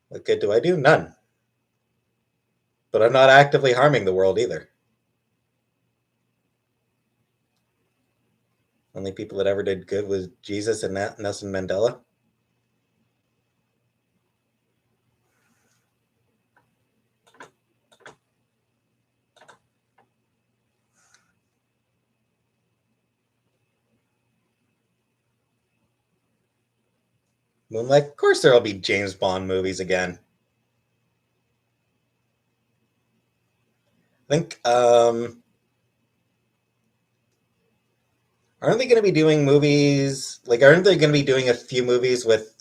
Speaker 1: What good do I do? None. But I'm not actively harming the world either. Only people that ever did good was Jesus and Nelson Mandela. Moonlight. Of course, there'll be James Bond movies again. I think. Aren't they going to be doing movies? Like, aren't they going to be doing a few movies with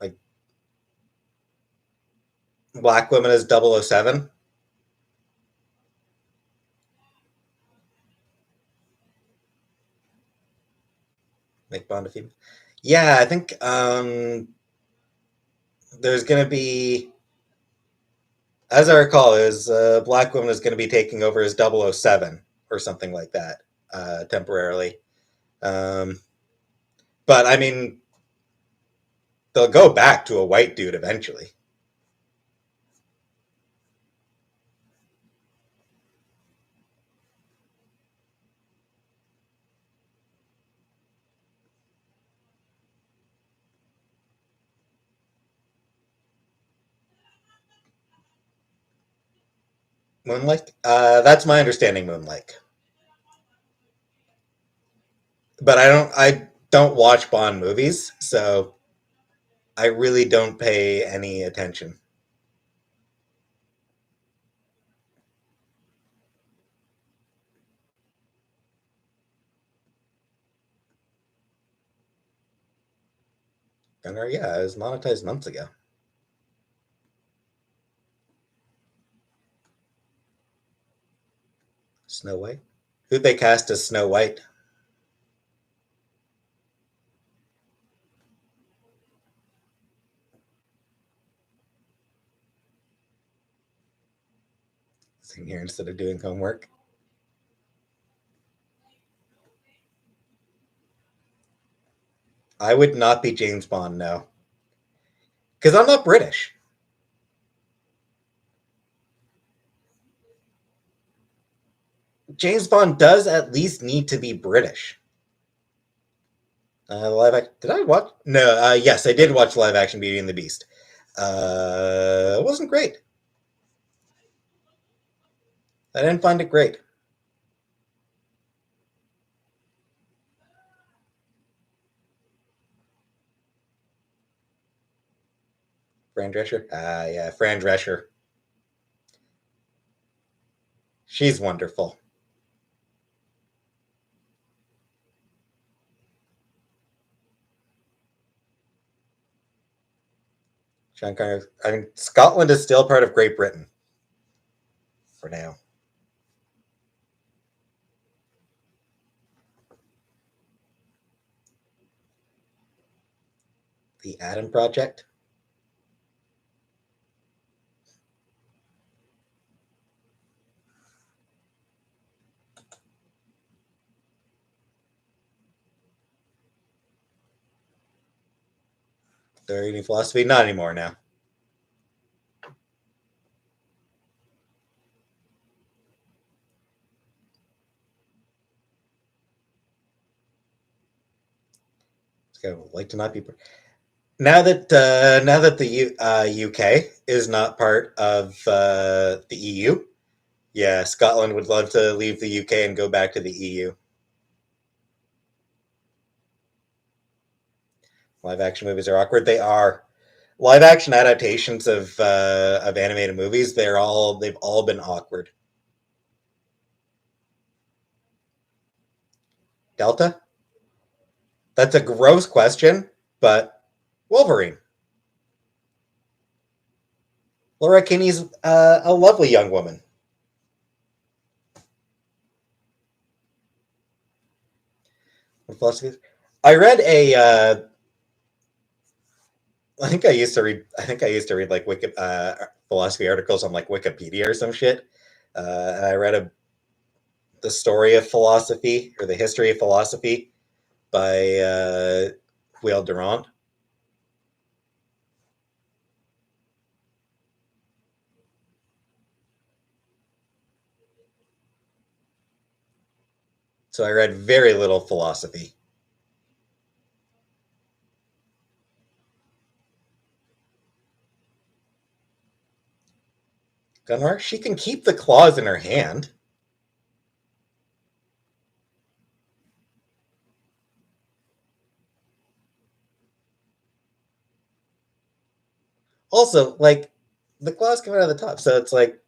Speaker 1: like black women as 007? Make Bond a female. Yeah, I think there's going to be, as I recall, is black woman is going to be taking over as 007 or something like that temporarily. Um, but I mean, they'll go back to a white dude eventually. Moonlight. That's my understanding. Moonlight. But I don't. I don't watch Bond movies, so I really don't pay any attention. Gunner, yeah, it was monetized months ago. Snow White. Who'd they cast as Snow White? Sitting here instead of doing homework. I would not be James Bond, no, because I'm not British. James Bond does at least need to be British. Live action. Did I watch? No. Yes, I did watch live action Beauty and the Beast. It wasn't great. I didn't find it great. Fran Drescher. Yeah, Fran Drescher. She's wonderful. Sean Connery. I mean, Scotland is still part of Great Britain for now. The Adam Project. Their eating philosophy. Not anymore now. It's kind of like to not be. Now that the UK is not part of the EU, yeah, Scotland would love to leave the UK and go back to the EU. Live action movies are awkward. They are live action adaptations of animated movies. They've all been awkward. Delta? That's a gross question, but Wolverine. Laura Kinney's a lovely young woman. I read I think I used to read like philosophy articles on like Wikipedia or some shit. And I read the story of philosophy or the history of philosophy by Will Durand. So I read very little philosophy. Gunnar, she can keep the claws in her hand. Also, like the claws come out of the top, so it's like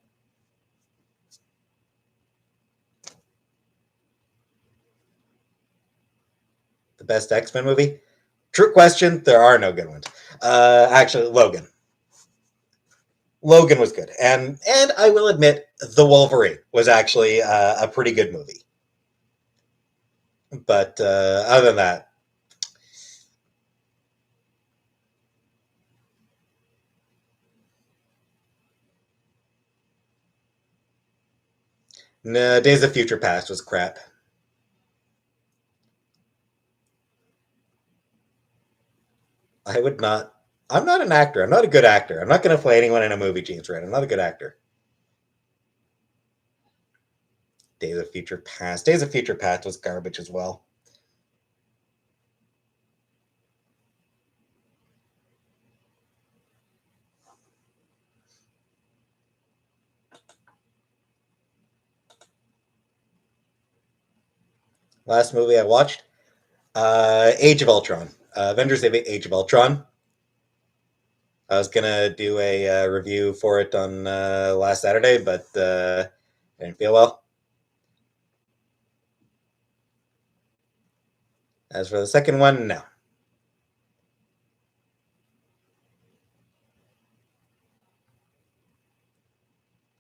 Speaker 1: the best X-Men movie. True question. There are no good ones. Actually, Logan. Logan was good, and I will admit, The Wolverine was actually a pretty good movie. But other than that, nah, Days of Future Past was crap. I would not. I'm not an actor. I'm not a good actor. I'm not going to play anyone in a movie, James Red. I'm not a good actor. Days of Future Past. Days of Future Past was garbage as well. Last movie I watched, Age of Ultron. Avengers Age of Ultron. I was gonna do a review for it on last Saturday, but I didn't feel well. As for the second one, no.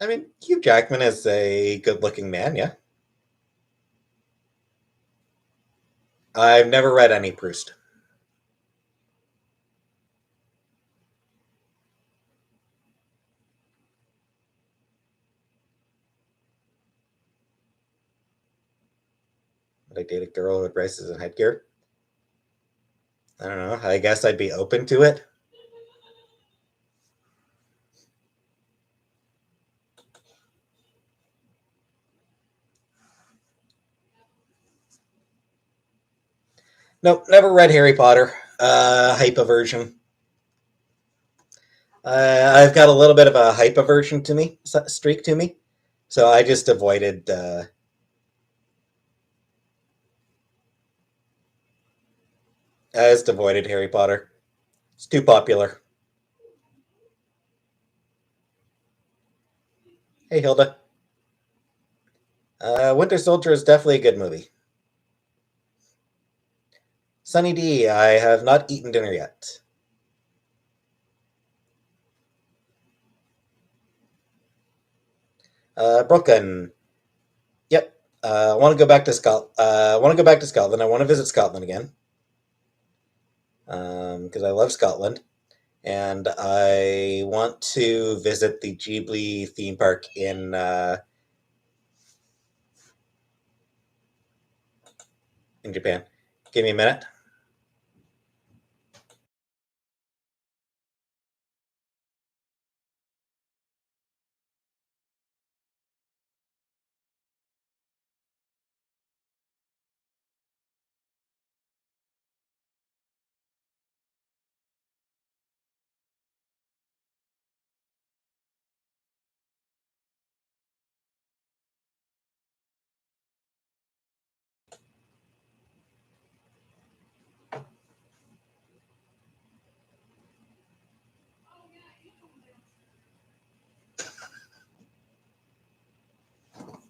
Speaker 1: I mean, Hugh Jackman is a good-looking man. Yeah, I've never read any Proust. Would I date a girl who had braces and headgear? I don't know. I guess I'd be open to it. Nope, never read Harry Potter. Hype aversion. I've got a little bit of a hype aversion to me streak to me, so I just avoided. I just avoided Harry Potter. It's too popular. Hey, Hilda. Winter Soldier is definitely a good movie. Sunny D, I have not eaten dinner yet. Brooklyn. Yep. I want to go back to Scotland. I want to go back to Scotland. I want to visit Scotland again because I love Scotland, and I want to visit the Ghibli theme park in Japan. Give me a minute.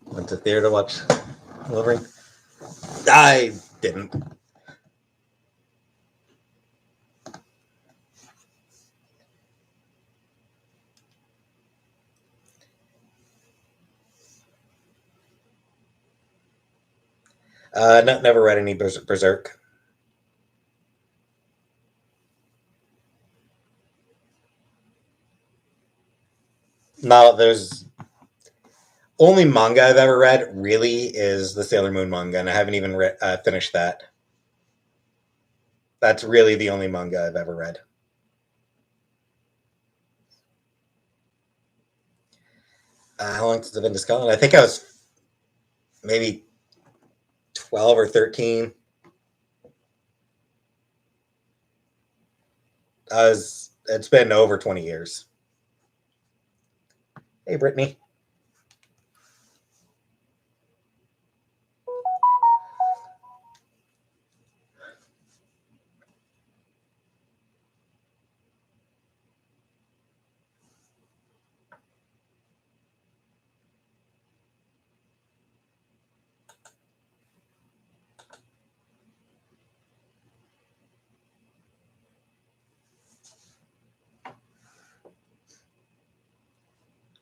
Speaker 1: Went to theater to watch Wolverine. I didn't. No, never read any Berserk. No, there's only manga I've ever read really is the Sailor Moon manga, and I haven't even finished that. That's really the only manga I've ever read. How long since I've been to Scotland? I think I was maybe 12 or 13. It's been over 20 years. Hey, Brittany.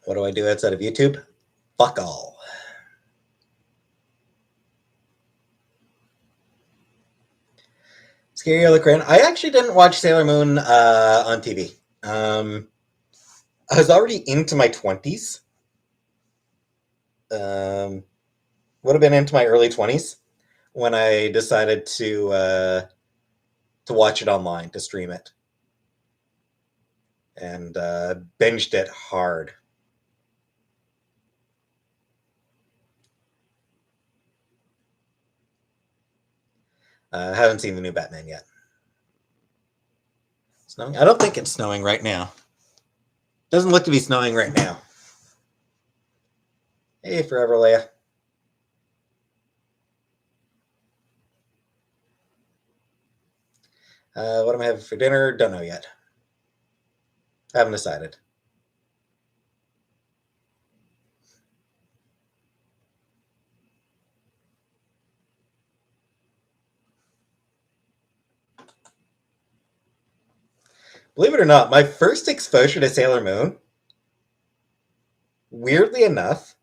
Speaker 1: What do I do outside of YouTube? Fuck all. Scary Yellow Crayon. I actually didn't watch Sailor Moon on TV. I was already into my 20s. Would have been into my early 20s when I decided to watch it online, to stream it, and binged it hard. I haven't seen the new Batman yet. Snowing? I don't think it's snowing right now. Doesn't look to be snowing right now. Hey, Forever Leia. What am I having for dinner? Don't know yet. Haven't decided. Believe it or not, my first exposure to Sailor Moon, weirdly enough,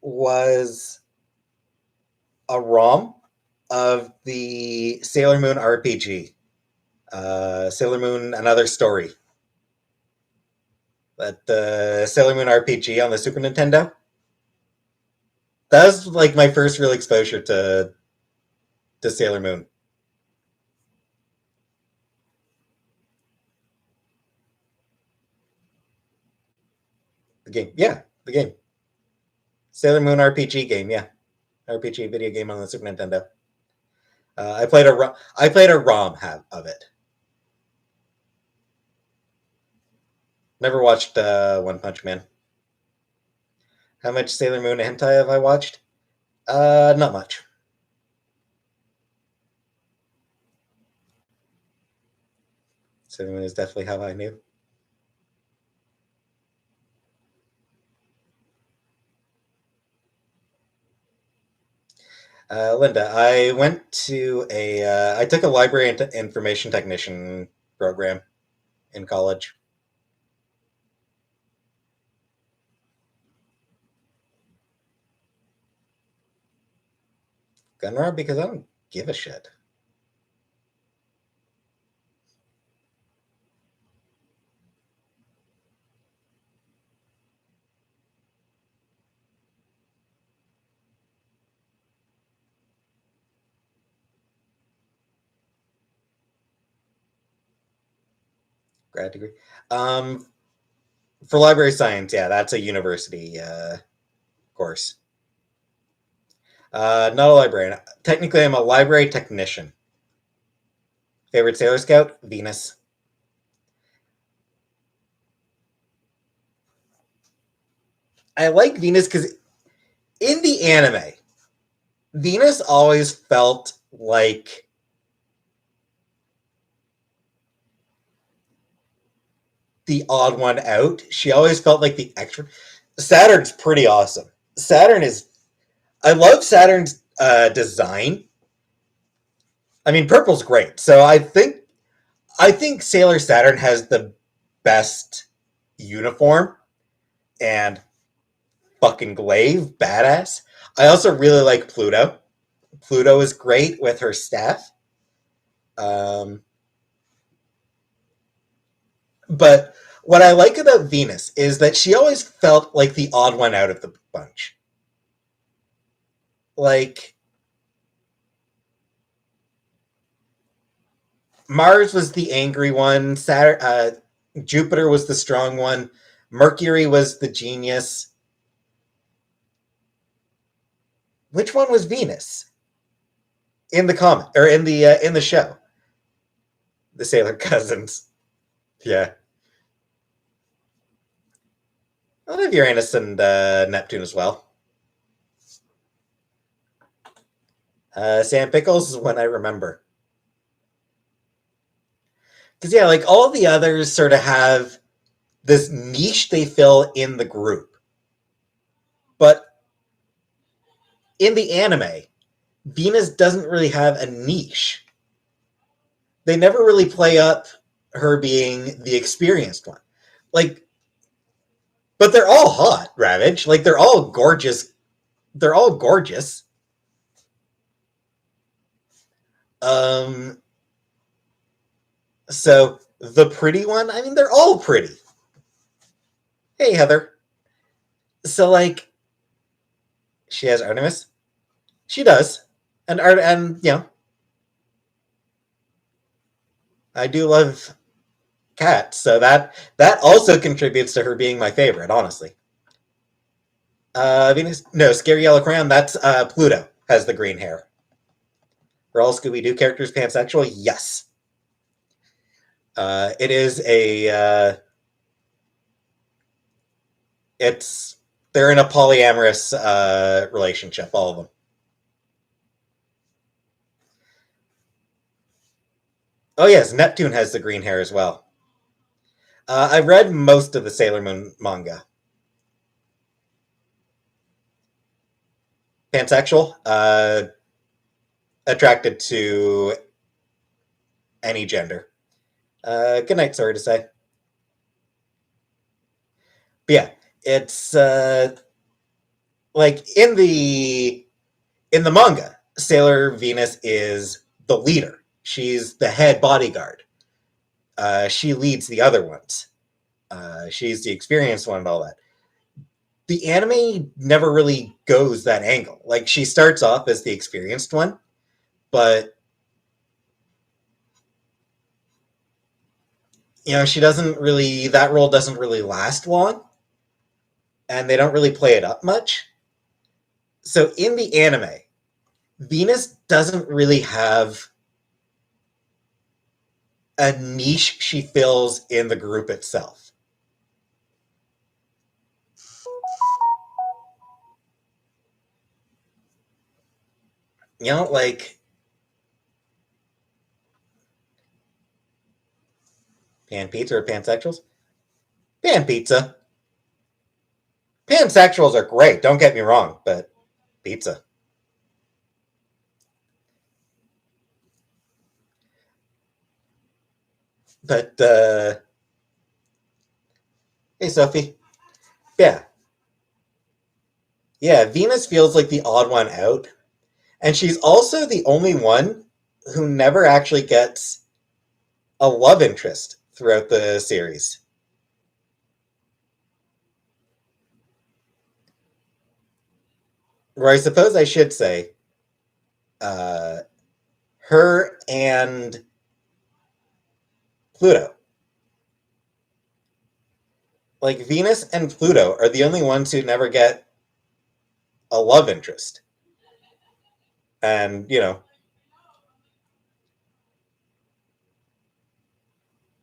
Speaker 1: was a ROM of the Sailor Moon RPG. Sailor Moon Another Story. But the Sailor Moon RPG on the Super Nintendo. That was like my first real exposure to Sailor Moon. The game, yeah, the game. Sailor Moon RPG game, yeah, RPG video game on the Super Nintendo. I played a ROM of it. Never watched One Punch Man. How much Sailor Moon hentai have I watched? Not much. Sailor Moon is definitely how I knew. Linda, I went to I took a library and information technician program in college. Gunrod because I don't give a shit. Grad degree. Um, for library science, yeah, that's a university course. Not a librarian. Technically, I'm a library technician. Favorite Sailor Scout? Venus. I like Venus because in the anime, Venus always felt like the odd one out. She always felt like the extra. Saturn's pretty awesome. Saturn is. I love Saturn's design. I mean, purple's great. So I think Sailor Saturn has the best uniform and fucking glaive, badass. I also really like Pluto. Pluto is great with her staff. Um, but what I like about Venus is that she always felt like the odd one out of the bunch. Like, Mars was the angry one, Jupiter was the strong one, Mercury was the genius. Which one was Venus in the comic or in the show? The Sailor Cousins. Yeah. I'll have Uranus and Neptune as well. Sam Pickles is one I remember. Because, yeah, like all the others sort of have this niche they fill in the group. But in the anime, Venus doesn't really have a niche. They never really play up her being the experienced one. Like, but they're all hot, Ravage. Like, they're all gorgeous. They're all gorgeous. So the pretty one, I mean, they're all pretty. Hey, Heather. So, like, she has Artemis. She does, and you know, I do love cats, so that also contributes to her being my favorite. Honestly, Venus, no, Scary Yellow Crayon. That's Pluto has the green hair. Are all Scooby Doo characters pansexual? Yes. It is a. It's they're in a polyamorous relationship, all of them. Oh yes, Neptune has the green hair as well. I've read most of the Sailor Moon manga. Pansexual, attracted to any gender. Good night, sorry to say. But yeah, it's like in the manga, Sailor Venus is the leader. She's the head bodyguard. She leads the other ones. She's the experienced one and all that. The anime never really goes that angle. Like, she starts off as the experienced one, but you know, she doesn't really, that role doesn't really last long, and they don't really play it up much. So in the anime, Venus doesn't really have a niche she fills in the group itself. You know, like pan pizza or pansexuals? Pan pizza. Pansexuals are great, don't get me wrong, but pizza. But hey Sophie. Yeah. Yeah, Venus feels like the odd one out. And she's also the only one who never actually gets a love interest throughout the series. Or I suppose I should say, uh, her and Pluto. Like, Venus and Pluto are the only ones who never get a love interest. And, you know,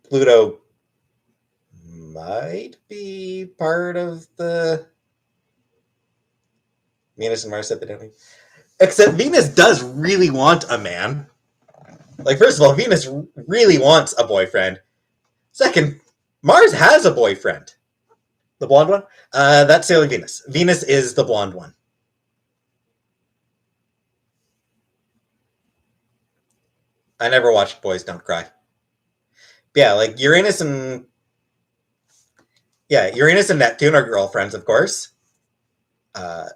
Speaker 1: Pluto might be part of the Venus and Mars epidemic. Except Venus does really want a man. Like, first of all, Venus really wants a boyfriend. Second, Mars has a boyfriend. The blonde one? That's Sailor Venus. Venus is the blonde one. I never watched Boys Don't Cry. Yeah, like Uranus and Neptune are girlfriends, of course. Uh,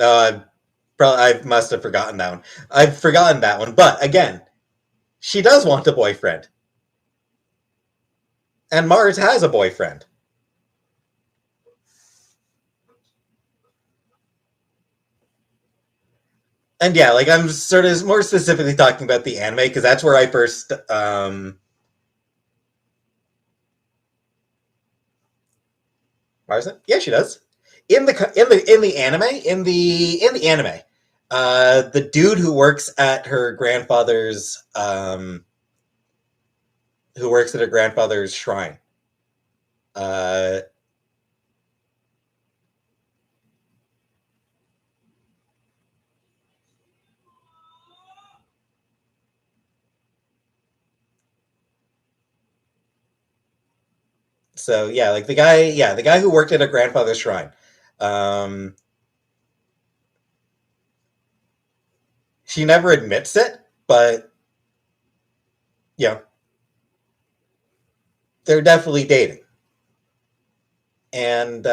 Speaker 1: I must have forgotten that one. I've forgotten that one, but again, She does want a boyfriend. And Mars has a boyfriend. And yeah, like I'm sort of more specifically talking about the anime because that's where I first Mars. Yeah, she does. In the anime, the dude who works at her grandfather's shrine. Uh, so yeah, like the guy who worked at her grandfather's shrine. Um, she never admits it, but you know, they're definitely dating. And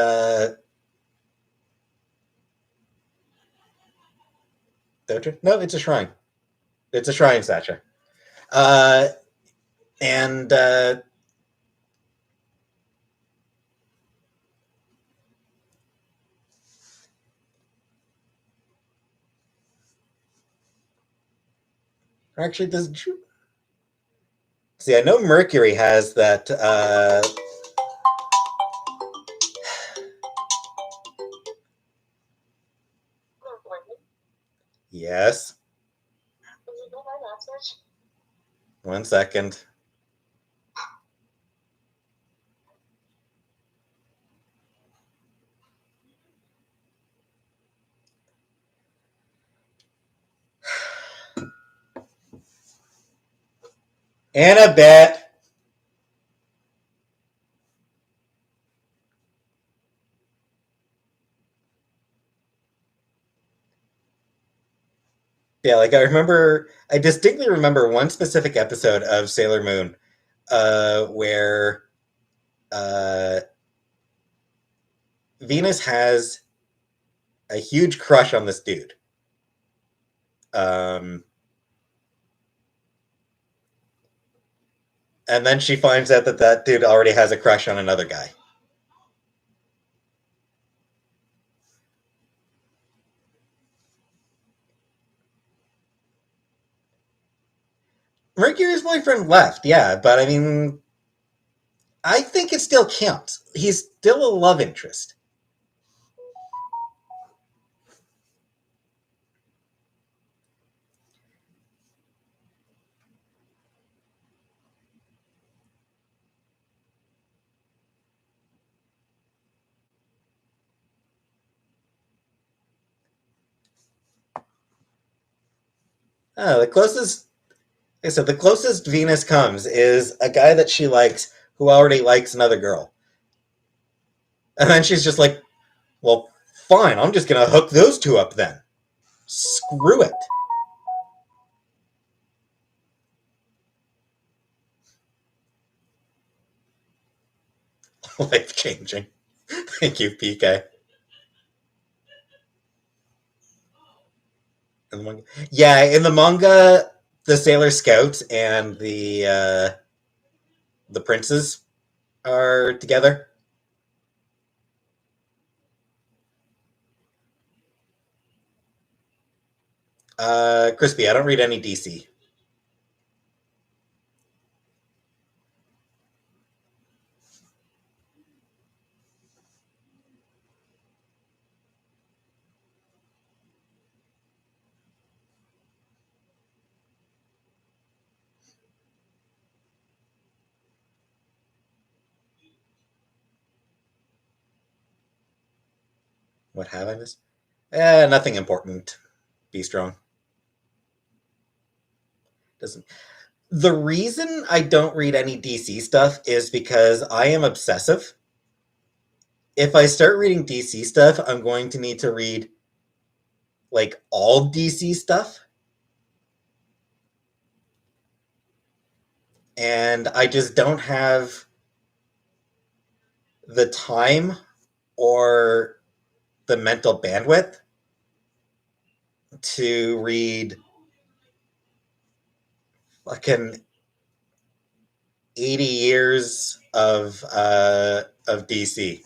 Speaker 1: no, it's a shrine. It's a shrine statue. Uh, and actually, does see? I know Mercury has that. Yes. One second. Annabeth. Yeah, like I distinctly remember one specific episode of Sailor Moon, where uh, Venus has a huge crush on this dude. Um, and then she finds out that that dude already has a crush on another guy. Mercury's boyfriend left, yeah, but I mean, I think it still counts. He's still a love interest. The closest, like I said, the closest Venus comes is a guy that she likes who already likes another girl, and then she's just like, "Well, fine, I'm just gonna hook those two up then. Screw it." Life changing. Thank you, PK. Yeah, in the manga, the Sailor Scouts and the princes are together. Crispy, I don't read any DC. What have I missed? Nothing important. Be strong. Doesn't. The reason I don't read any DC stuff is because I am obsessive. If I start reading DC stuff, I'm going to need to read like all DC stuff, and I just don't have the time or the mental bandwidth to read fucking 80 years of DC.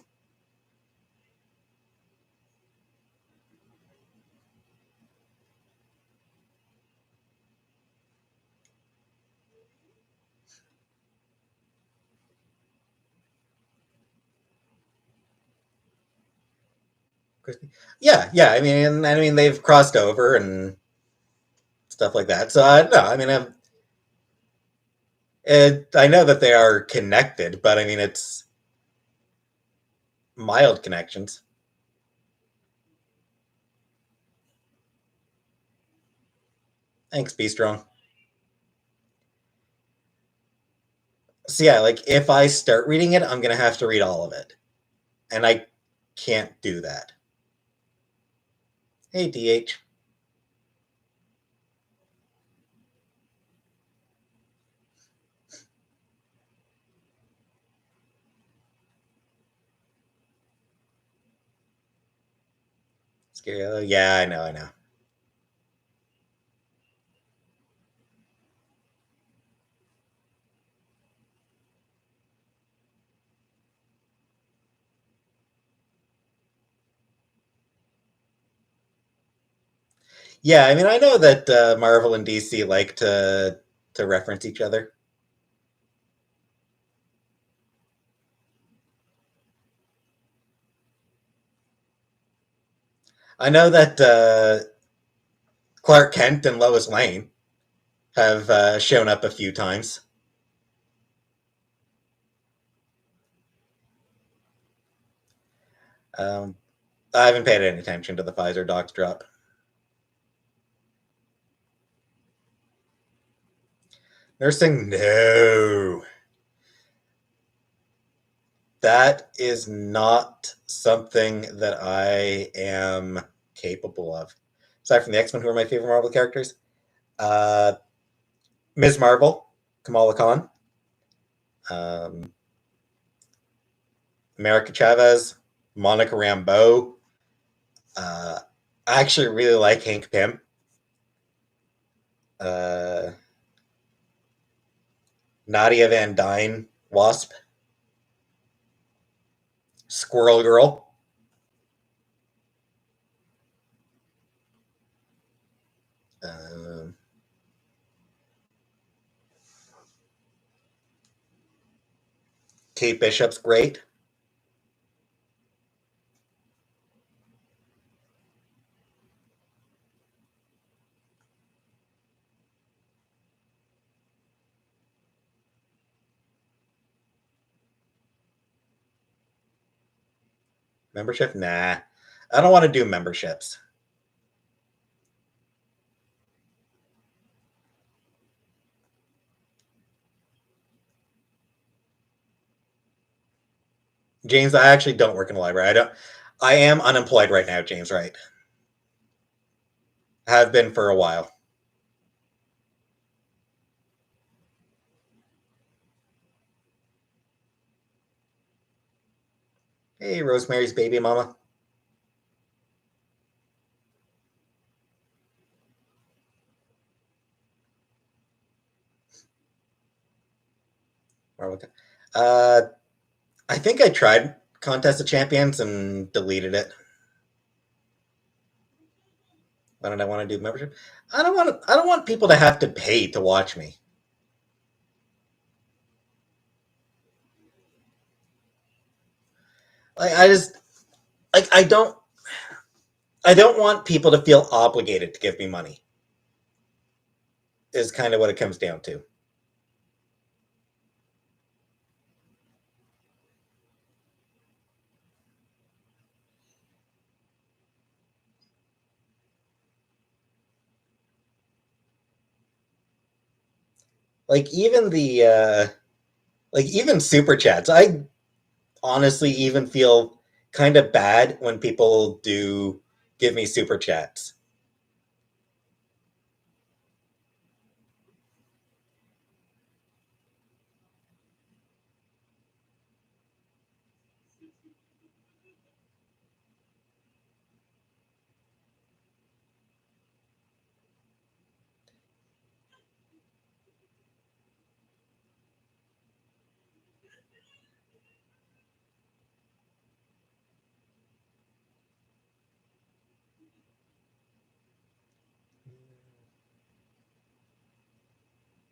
Speaker 1: Yeah, yeah. I mean, they've crossed over and stuff like that. So no, I mean, I know that they are connected, but I mean, it's mild connections. Thanks, be strong. So yeah, like if I start reading it, I'm gonna have to read all of it, and I can't do that. Hey, DH. Scary. Yeah, I know, I know. Yeah, I mean, I know that Marvel and DC like to reference each other. I know that Clark Kent and Lois Lane have shown up a few times. Um, I haven't paid any attention to the Pfizer docs drop. Nursing, no. That is not something that I am capable of. Aside from the X Men, who are my favorite Marvel characters, uh, Ms. Marvel, Kamala Khan, um, America Chavez, Monica Rambeau. Uh, I actually really like Hank Pym. Uh, Nadia Van Dyne, Wasp, Squirrel Girl, uh, Kate Bishop's great. Membership? Nah. I don't want to do memberships. James, I actually don't work in the library. I don't. I am unemployed right now, James. Right? Have been for a while. Hey, Rosemary's Baby Mama. Uh, I think I tried Contest of Champions and deleted it. Why did I want to do membership? I don't want. I don't want people to have to pay to watch me. Like I just like I don't. I don't want people to feel obligated to give me money. Is kind of what it comes down to. Like even the like even super chats. I honestly even feel kind of bad when people do give me super chats.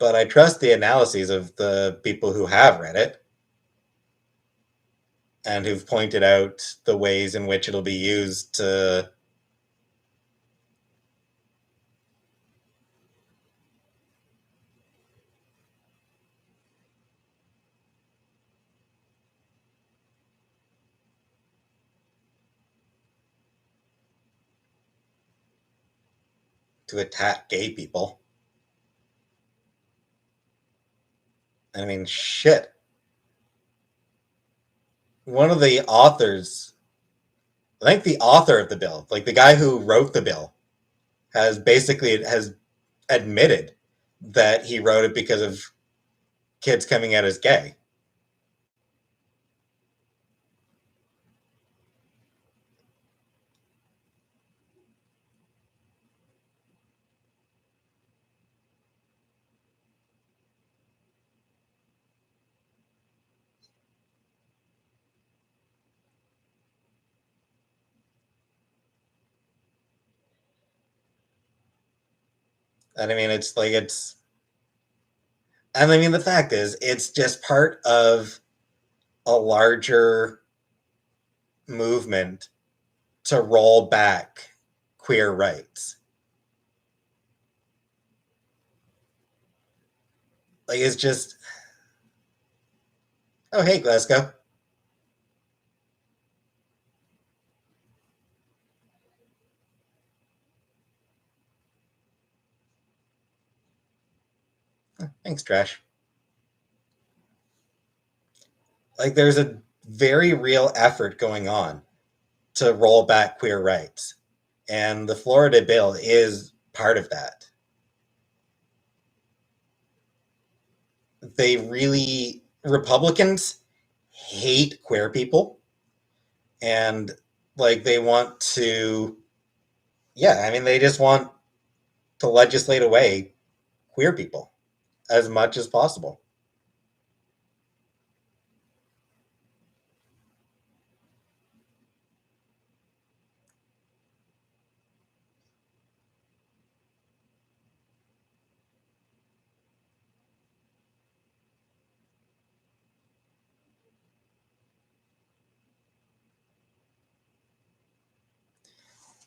Speaker 1: but I trust the analyses of the people who have read it and who've pointed out the ways in which it'll be used to attack gay people. I mean, shit. One of the authors, I think the author of the bill, like the guy who wrote the bill, has admitted that he wrote it because of kids coming out as gay. And I mean, and I mean, the fact is, it's just part of a larger movement to roll back queer rights. Like, it's just, oh, hey, Glasgow. Thanks, Trash. Like, there's a very real effort going on to roll back queer rights. And the Florida bill is part of that. Republicans hate queer people. And, like, they want to, yeah, I mean, they just want to legislate away queer people as much as possible.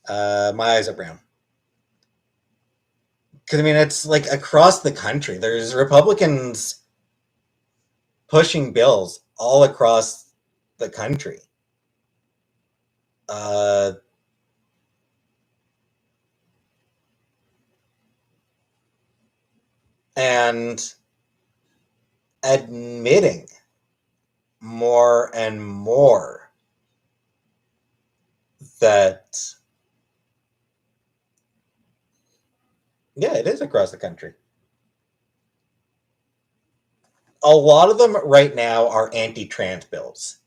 Speaker 1: My eyes are brown. Because, I mean, it's like across the country, there's Republicans pushing bills all across the country. Uh, and admitting more and more that, yeah, it is across the country. A lot of them right now are anti-trans bills.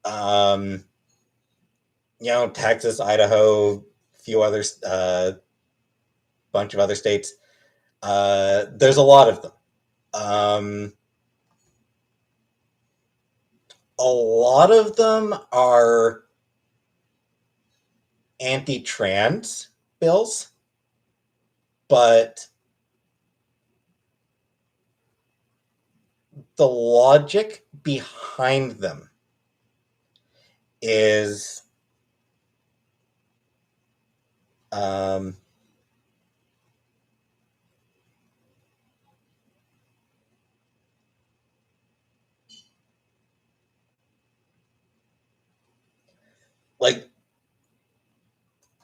Speaker 1: Um, Texas, Idaho, a few others, bunch of other states. There's a lot of them. A lot of them are anti-trans bills, but the logic behind them is um, like,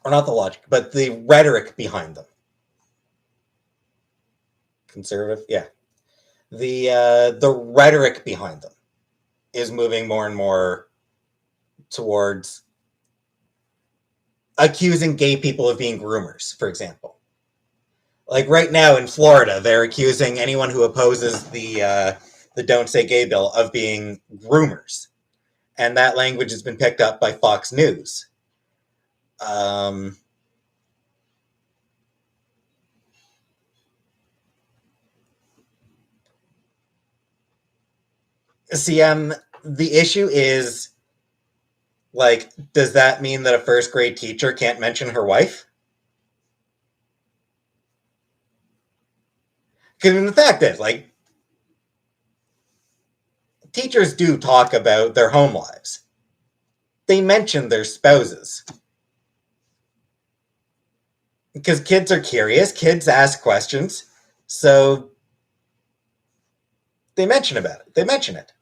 Speaker 1: or not the logic, but the rhetoric behind them. Conservative, yeah. The rhetoric behind them is moving more and more towards accusing gay people of being groomers, for example. Like right now in Florida, they're accusing anyone who opposes the "Don't Say Gay" bill of being groomers, and that language has been picked up by Fox News. Um, CM, the issue is, like, does that mean that a first grade teacher can't mention her wife? Because the fact is, like, teachers do talk about their home lives. They mention their spouses. Because kids are curious, kids ask questions, so they mention about it. They mention it.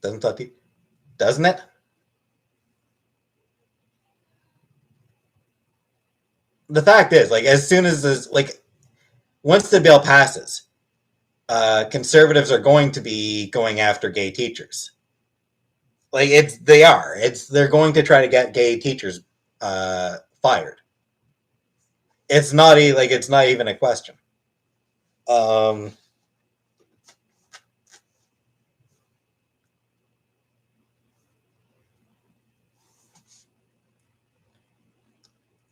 Speaker 1: Doesn't it? The fact is, like, as soon as this, like, once the bill passes, conservatives are going to be going after gay teachers. Like, they're going to try to get gay teachers fired. It's not it's not even a question.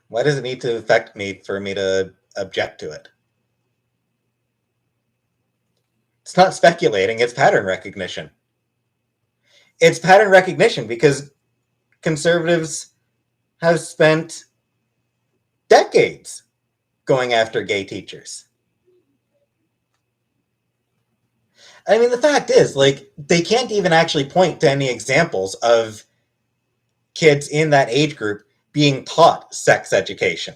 Speaker 1: Why does it need to affect me for me to object to it? It's not speculating, it's pattern recognition. It's pattern recognition because conservatives have spent decades going after gay teachers. I mean, the fact is, like, they can't even actually point to any examples of kids in that age group being taught sex education.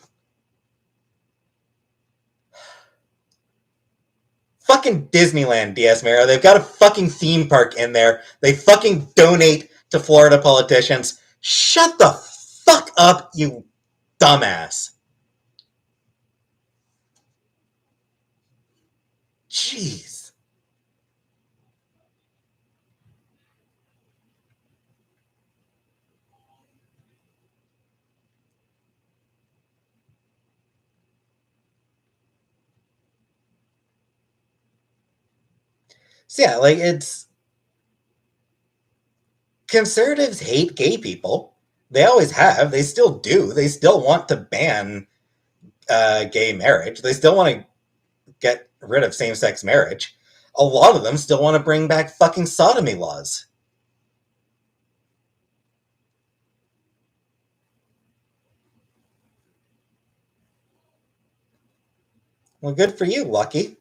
Speaker 1: Fucking Disneyland, DS Mero. They've got a fucking theme park in there. They fucking donate to Florida politicians. Shut the fuck up, you dumbass. Jeez. So yeah, like, it's conservatives hate gay people. They always have. They still do. They still want to ban gay marriage. They still want to get rid of same-sex marriage. A lot of them still want to bring back fucking sodomy laws. Well, good for you, Lucky.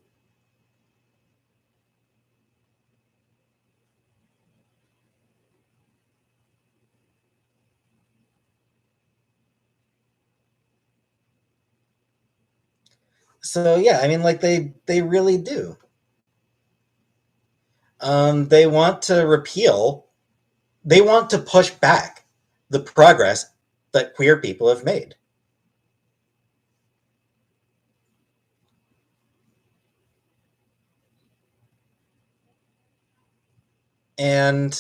Speaker 1: So yeah, I mean, like, they really do. They want to repeal. They want to push back the progress that queer people have made. And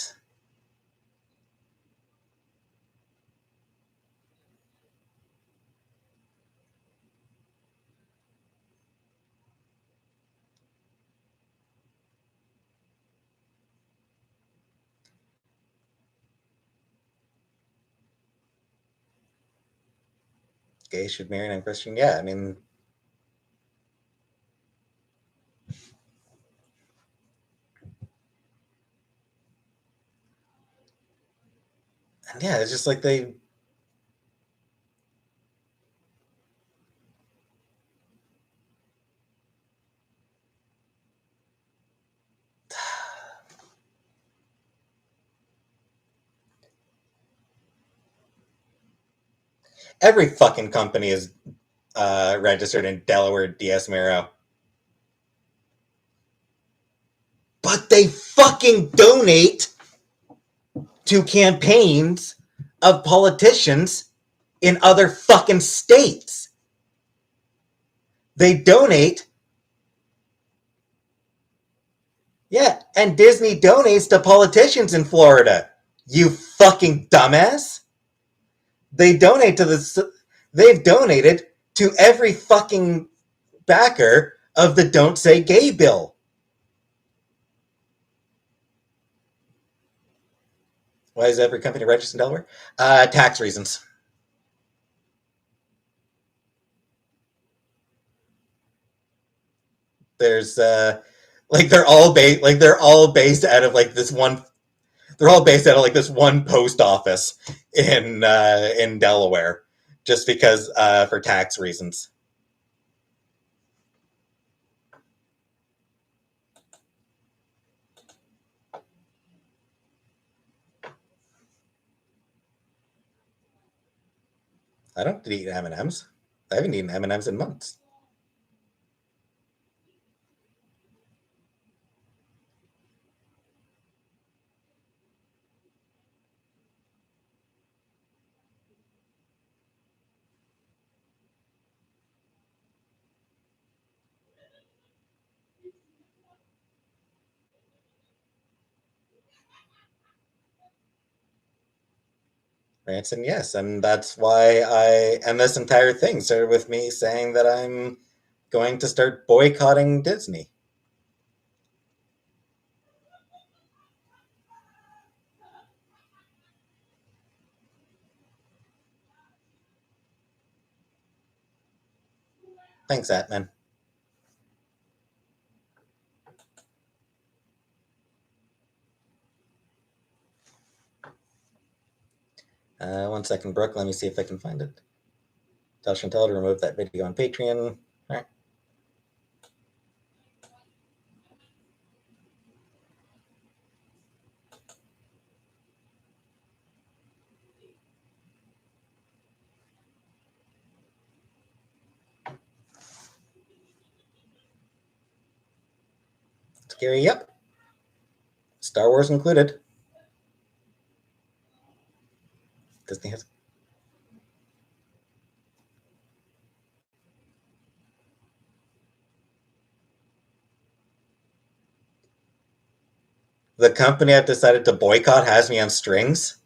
Speaker 1: gays should marry non-Christian. Yeah, I mean, yeah, it's just like they. Every fucking company is registered in Delaware, DS Mero. But they fucking donate to campaigns of politicians in other fucking states. They donate. Yeah, and Disney donates to politicians in Florida. You fucking dumbass. They donate to the. They've donated to every fucking backer of the Don't Say Gay bill. Why is every company registered in Delaware? Tax reasons. There's they're all based out of like this one. They're all based out of like this one post office in Delaware, just because for tax reasons. I don't eat M&Ms. I haven't eaten M&Ms in months. Ranson, yes, and that's why and this entire thing started with me saying that I'm going to start boycotting Disney. Thanks, Atman. 1 second, Brooke. Let me see if I can find it. Tell Chantel to remove that video on Patreon. All right. Scary, yep. Star Wars included. Disney has. The company I've decided to boycott has me on strings.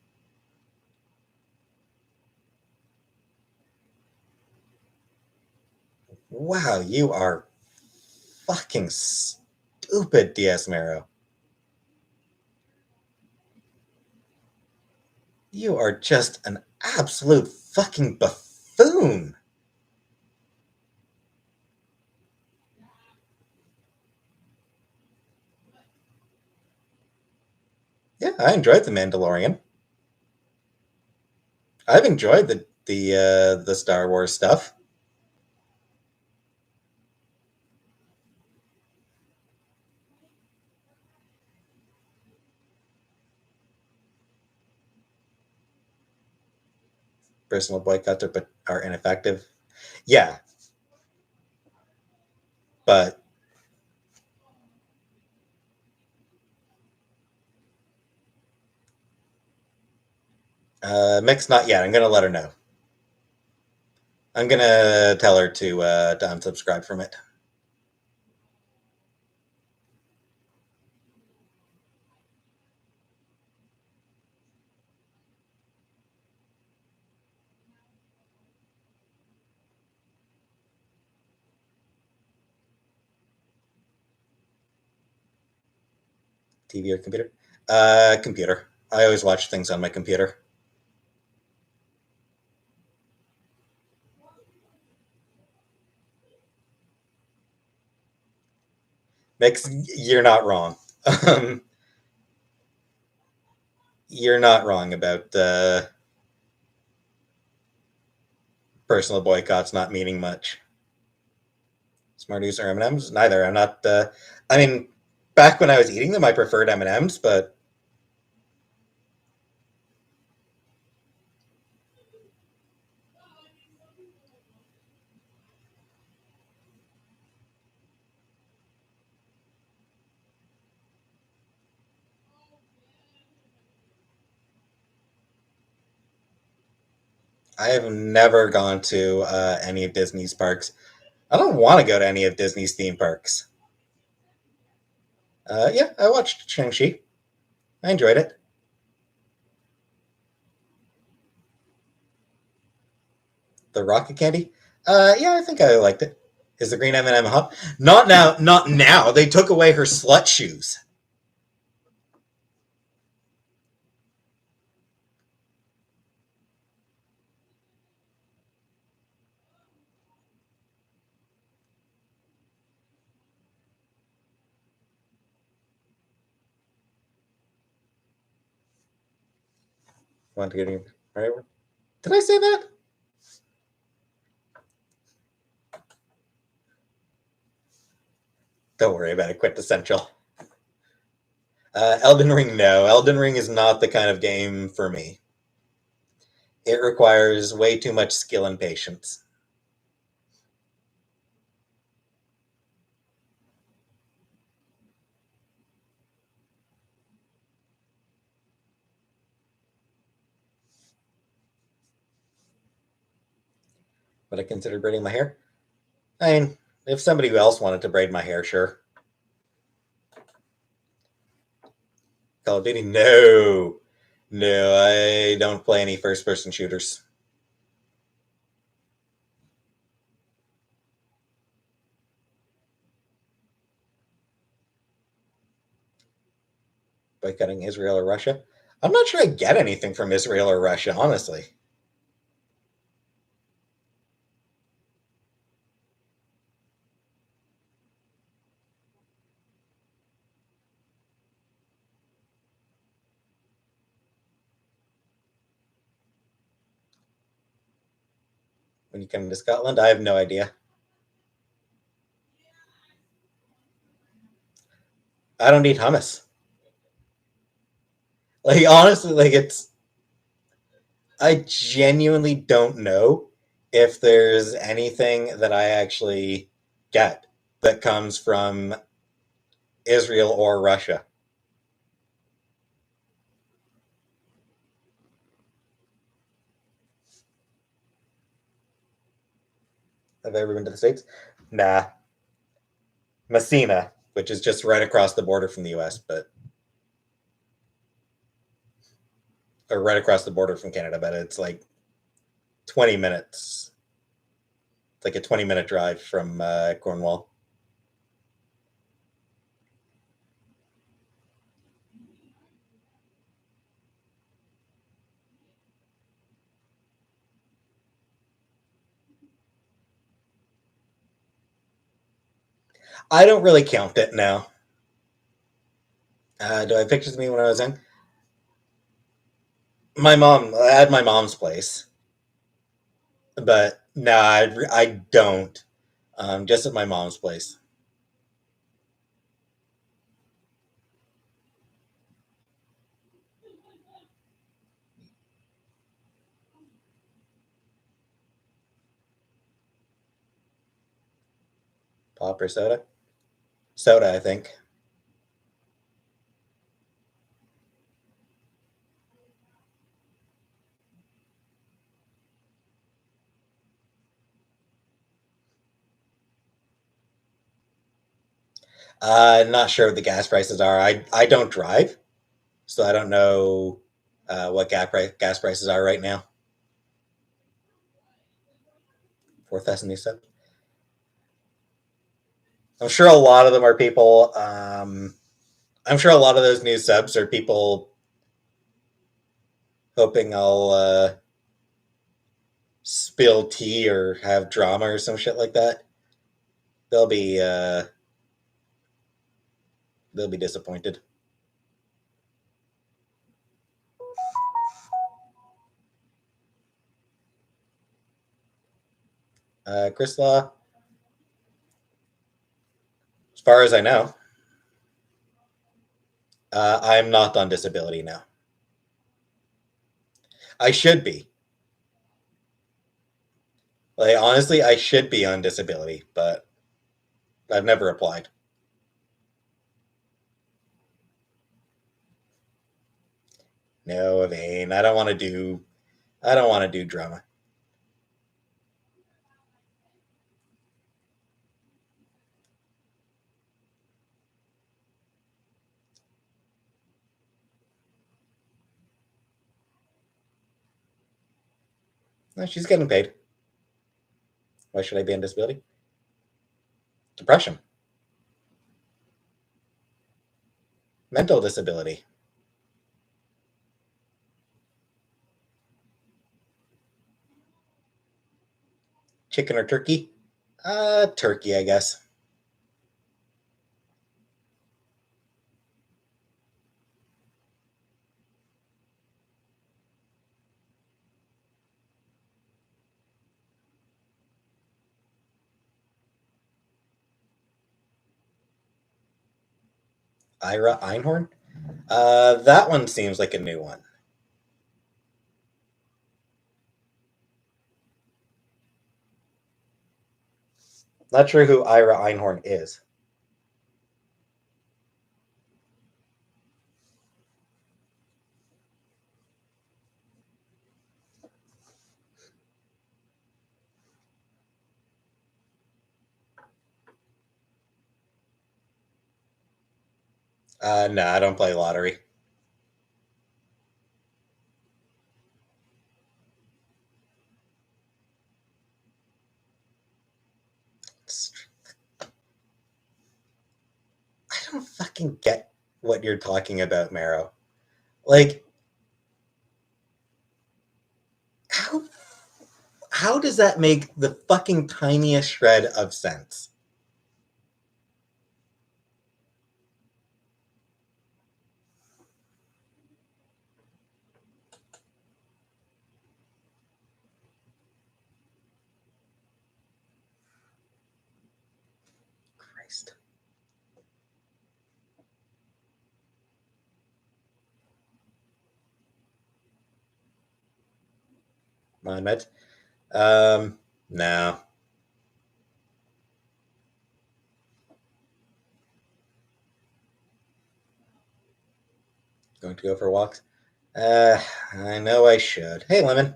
Speaker 1: Wow, you are fucking stupid, DS Mero. You are just an absolute fucking buffoon. Yeah, I enjoyed The Mandalorian. I've enjoyed the Star Wars stuff. Personal boycotts are ineffective. Yeah, but Mix not yet. I'm gonna let her know. I'm gonna tell her to unsubscribe from it. TV or computer? Computer. I always watch things on my computer. Mix, you're not wrong. You're not wrong about personal boycotts not meaning much. Smarties or M&Ms? Neither. I'm not. I mean, back when I was eating them, I preferred M&Ms, but I have never gone to any of Disney's parks. I don't want to go to any of Disney's theme parks. Yeah, I watched Shang-Chi. I enjoyed it. The rocket candy? Yeah, I think I liked it. Is the green M&M hot? Not now. Not now. They took away her slut shoes. Want to get in? Right? Did I say that? Don't worry about it. Quintessential. Elden Ring, no. Elden Ring is not the kind of game for me. It requires way too much skill and patience. Would I consider braiding my hair? I mean, if somebody else wanted to braid my hair, sure. Call of Duty? No. No, I don't play any first person shooters. Boycotting Israel or Russia? I'm not sure I get anything from Israel or Russia, honestly. When you come to Scotland, I have no idea. I don't eat hummus. Like, honestly, like, I genuinely don't know if there's anything that I actually get that comes from Israel or Russia. Have I ever been to the States? Nah. Messina, which is just right across the border from the US, but or right across the border from Canada, but it's like 20 minutes. It's like a 20-minute drive from Cornwall. I don't really count it now. Do I have pictures of me when I was young? My mom, at my mom's place, but no, I don't. Just at my mom's place. Pop or soda? Soda, I think. Not sure what the gas prices are. I don't drive, so I don't know what gas prices are right now. 4,000 new subs. I'm sure a lot of them are people. I'm sure a lot of those new subs are people hoping I'll spill tea or have drama or some shit like that. They'll be uh, they'll be disappointed. Chris Law, as far as I know, I'm not on disability now. I should be. Like honestly, I should be on disability, but I've never applied. No, Vane. I don't want to do. I don't want to do drama. No, she's getting paid. Why should I be on disability? Depression, mental disability, chicken or turkey? Turkey, I guess. Ira Einhorn. That one seems like a new one. Not sure who Ira Einhorn is. No, I don't play lottery. I don't fucking get what you're talking about, Marrow. Like, how how does that make the fucking tiniest shred of sense? Christ. Mohammed? No. Going to go for walks? I know I should. Hey, Lemon.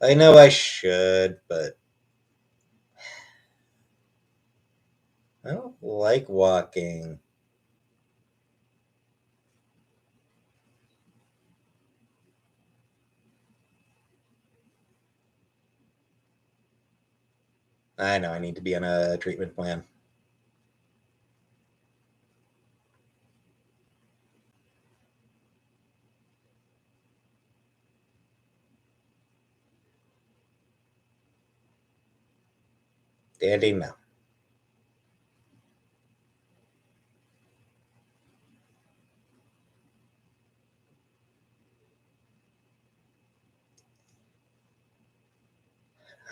Speaker 1: I know I should, but I don't like walking. I know I need to be on a treatment plan. Dandy, no.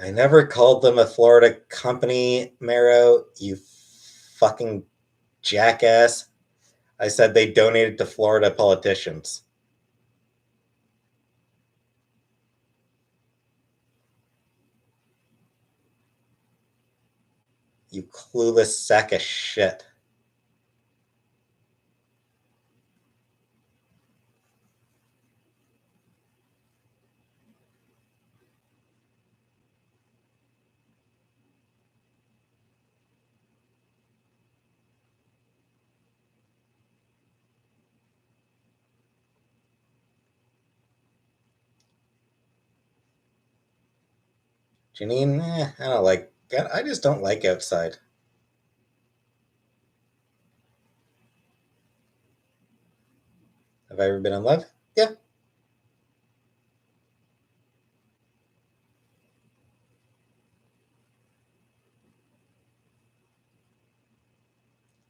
Speaker 1: I never called them a Florida company, Marrow, you fucking jackass. I said they donated to Florida politicians. You clueless sack of shit. Janine, I don't like. I just don't like outside. Have I ever been in love? Yeah.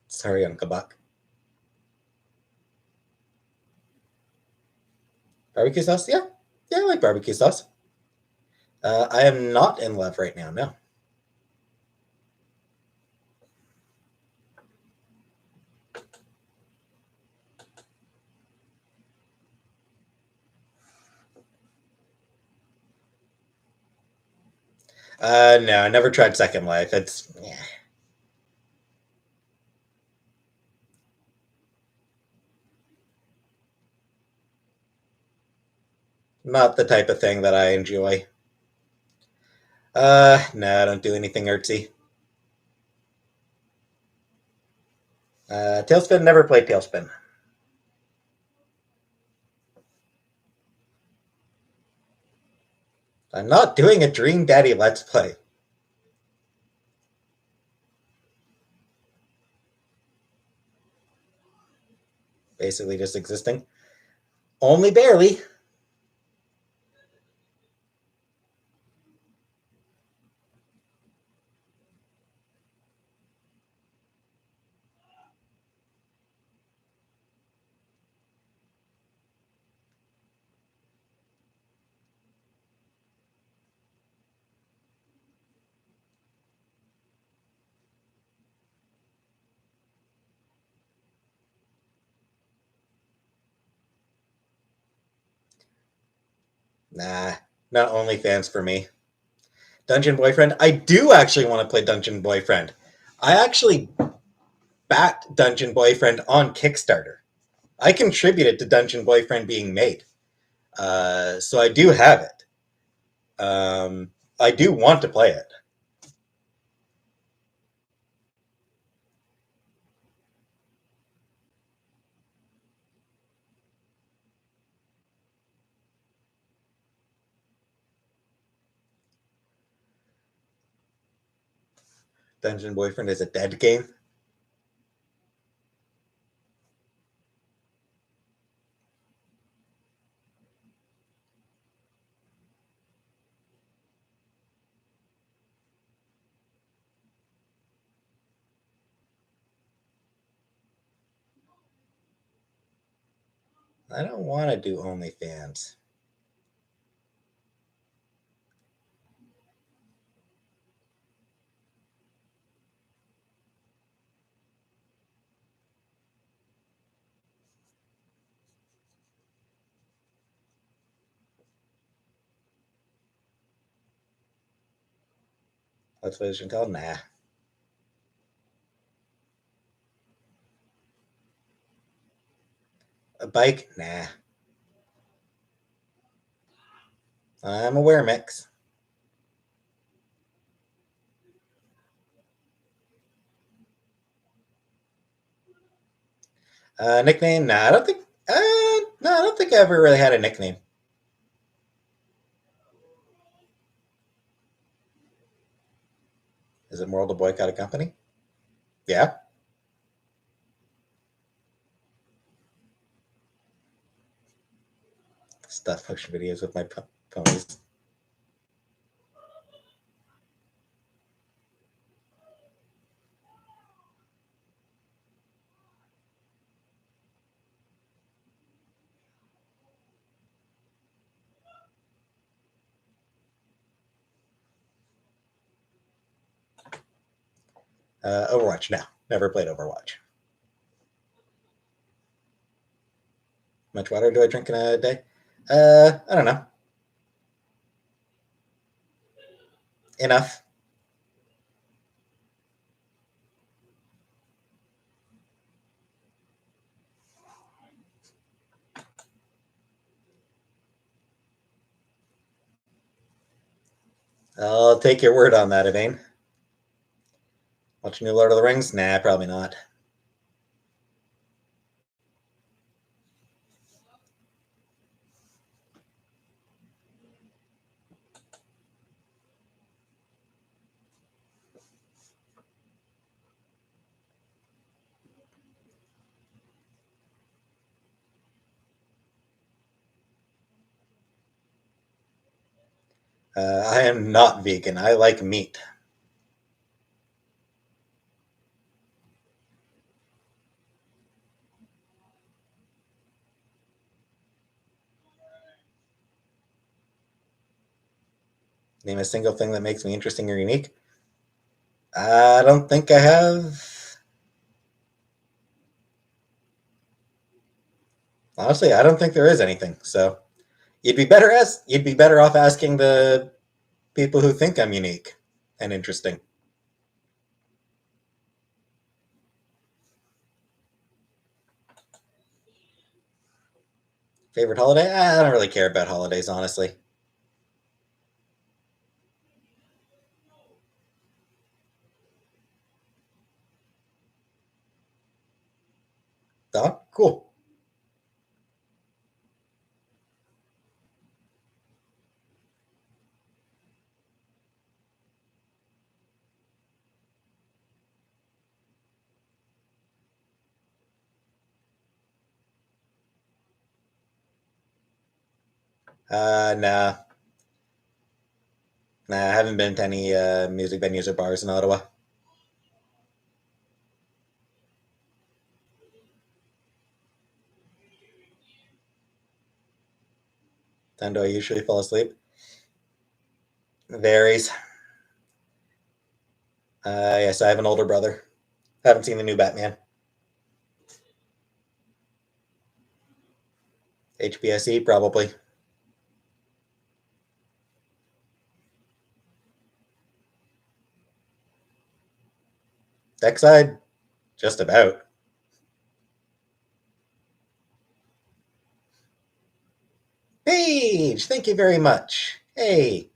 Speaker 1: Sorry, Uncle Buck. Barbecue sauce? Yeah. Yeah, I like barbecue sauce. I am not in love right now, no. No, I never tried Second Life. It's not the type of thing that I enjoy. No, I don't do anything artsy. Tailspin, never played Tailspin. I'm not doing a Dream Daddy Let's Play. Basically just existing. Only barely. Nah, not OnlyFans for me. Dungeon Boyfriend. I do actually want to play Dungeon Boyfriend. I actually backed Dungeon Boyfriend on Kickstarter. I contributed to Dungeon Boyfriend being made. So I do have it. I do want to play it. Dungeon Boyfriend is a dead game. I don't want to do OnlyFans. What's what it should called? Nah. A bike? Nah. I'm aware mix. Nickname? Nah, I don't think. No, I don't think I ever really had a nickname. Is it moral to boycott a company? Yeah. Stuff motion videos with my ponies. Overwatch? No, never played Overwatch. Much water do I drink in a day? I don't know. Enough. I'll take your word on that, Evane. Watch new Lord of the Rings? Nah, probably not. I am not vegan. I like meat. Name a single thing that makes me interesting or unique. I don't think I have. Honestly, I don't think there is anything. So you'd be better off asking the people who think I'm unique and interesting. Favorite holiday? I don't really care about holidays, honestly. Oh, cool. Nah, nah, I haven't been to any music venues or bars in Ottawa. When do I usually fall asleep? Varies. Yes, I have an older brother. Haven't seen the new Batman. HBSE, probably. Deck side, just about. Paige, thank you very much. Hey,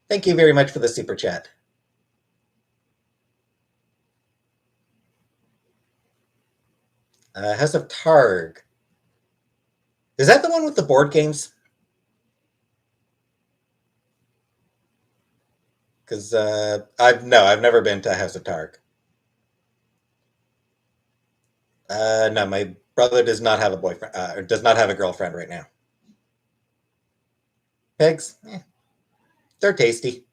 Speaker 1: thank you very much for the super chat. House of Targ. Is that the one with the board games? Because I've never been to House of Targ. No, my brother does not have a boyfriend, or does not have a girlfriend right now. Pigs, they're tasty.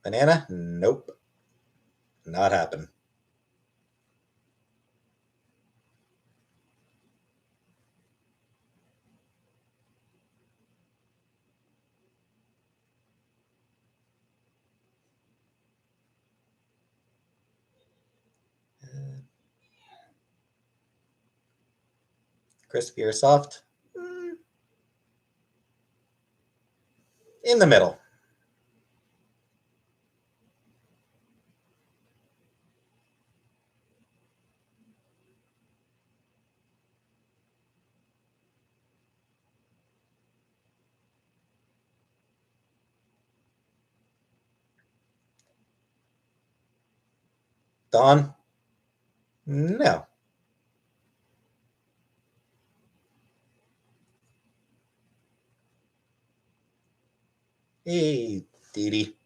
Speaker 1: Banana, nope, not happen. Crispy or soft? In the middle. Dawn? No. Hey, Dee Dee.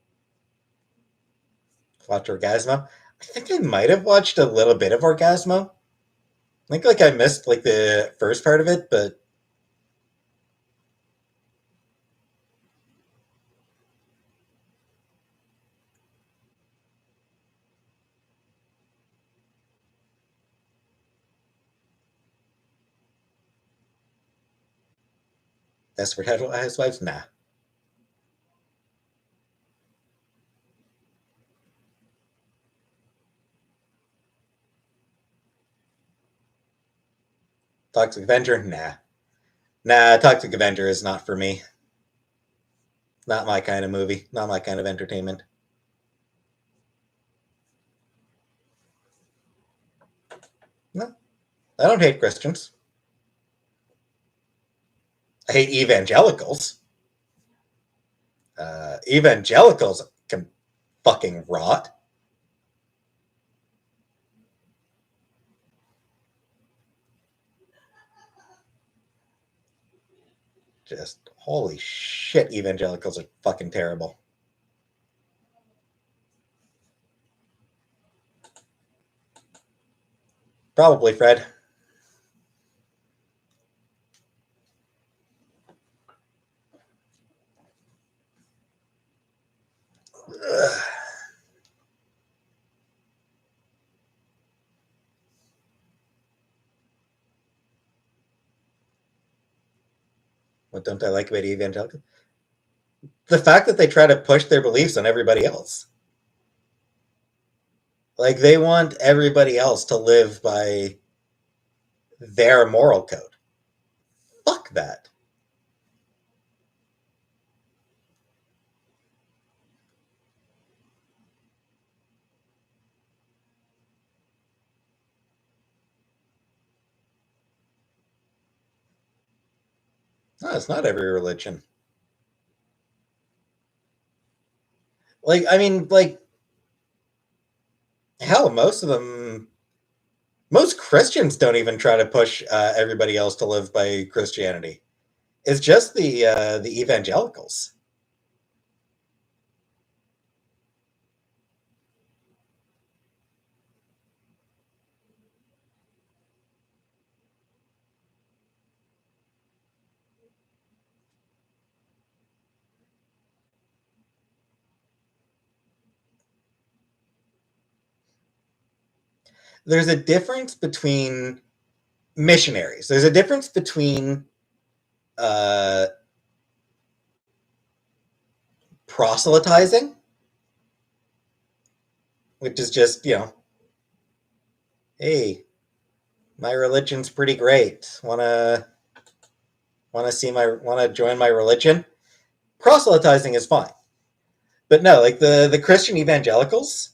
Speaker 1: Watch Orgasmo. I think I might have watched a little bit of Orgasmo. I think I missed the first part of it, but Desperate Housewives, nah. Toxic Avenger, nah. Nah, Toxic Avenger is not for me. Not my kind of movie. Not my kind of entertainment. No, I don't hate Christians. I hate evangelicals. Evangelicals can fucking rot. Just holy shit, evangelicals are fucking terrible. Probably, Fred. Ugh. What don't I like about evangelicals? The fact that they try to push their beliefs on everybody else. Like they want everybody else to live by their moral code. Fuck that. No, it's not every religion. I mean, hell, most Christians don't even try to push everybody else to live by Christianity. It's just the evangelicals. There's a difference between missionaries. There's a difference between uh, proselytizing, which is just hey, my religion's pretty great. Wanna want to join my religion? Proselytizing is fine. But no, like the Christian evangelicals,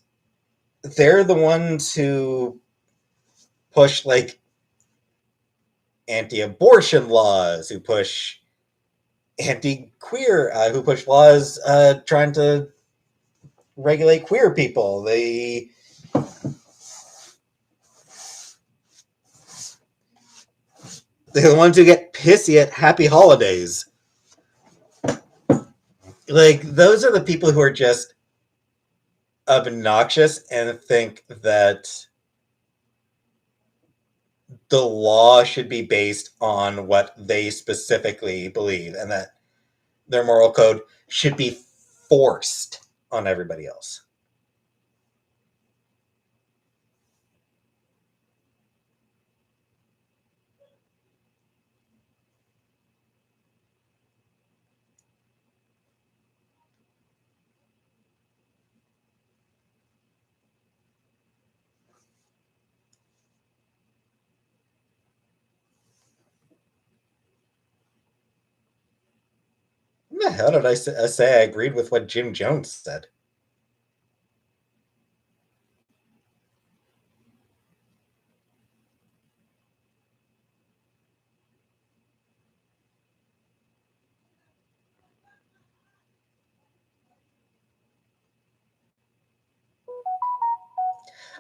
Speaker 1: they're the ones who push like anti-abortion laws, who push anti-queer, who push laws trying to regulate queer people. They're the ones who get pissy at happy holidays. Like those are the people who are just obnoxious and think that the law should be based on what they specifically believe and that their moral code should be forced on everybody else. How did I say I agreed with what Jim Jones said?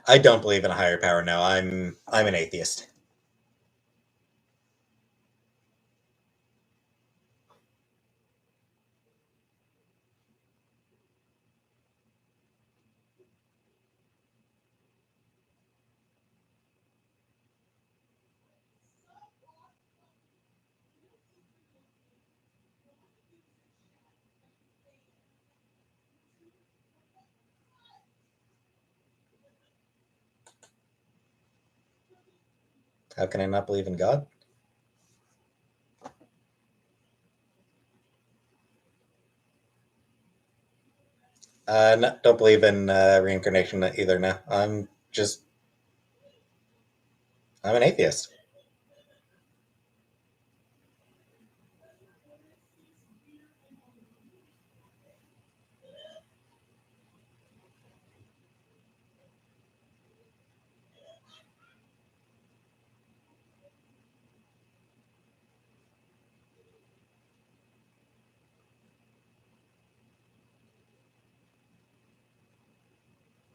Speaker 1: I don't believe in a higher power. No, I'm an atheist. How can I not believe in God? No, don't believe in reincarnation either. No, I'm an atheist.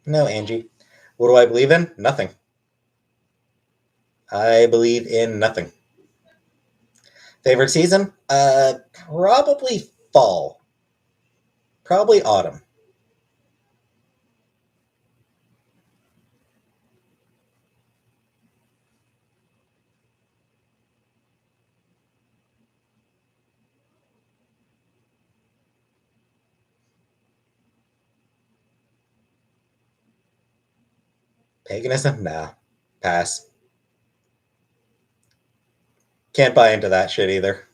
Speaker 1: No, Angie. What do I believe in? Nothing. I believe in nothing. Favorite season? Probably fall. Probably autumn. Paganism? Nah. Pass. Can't buy into that shit either.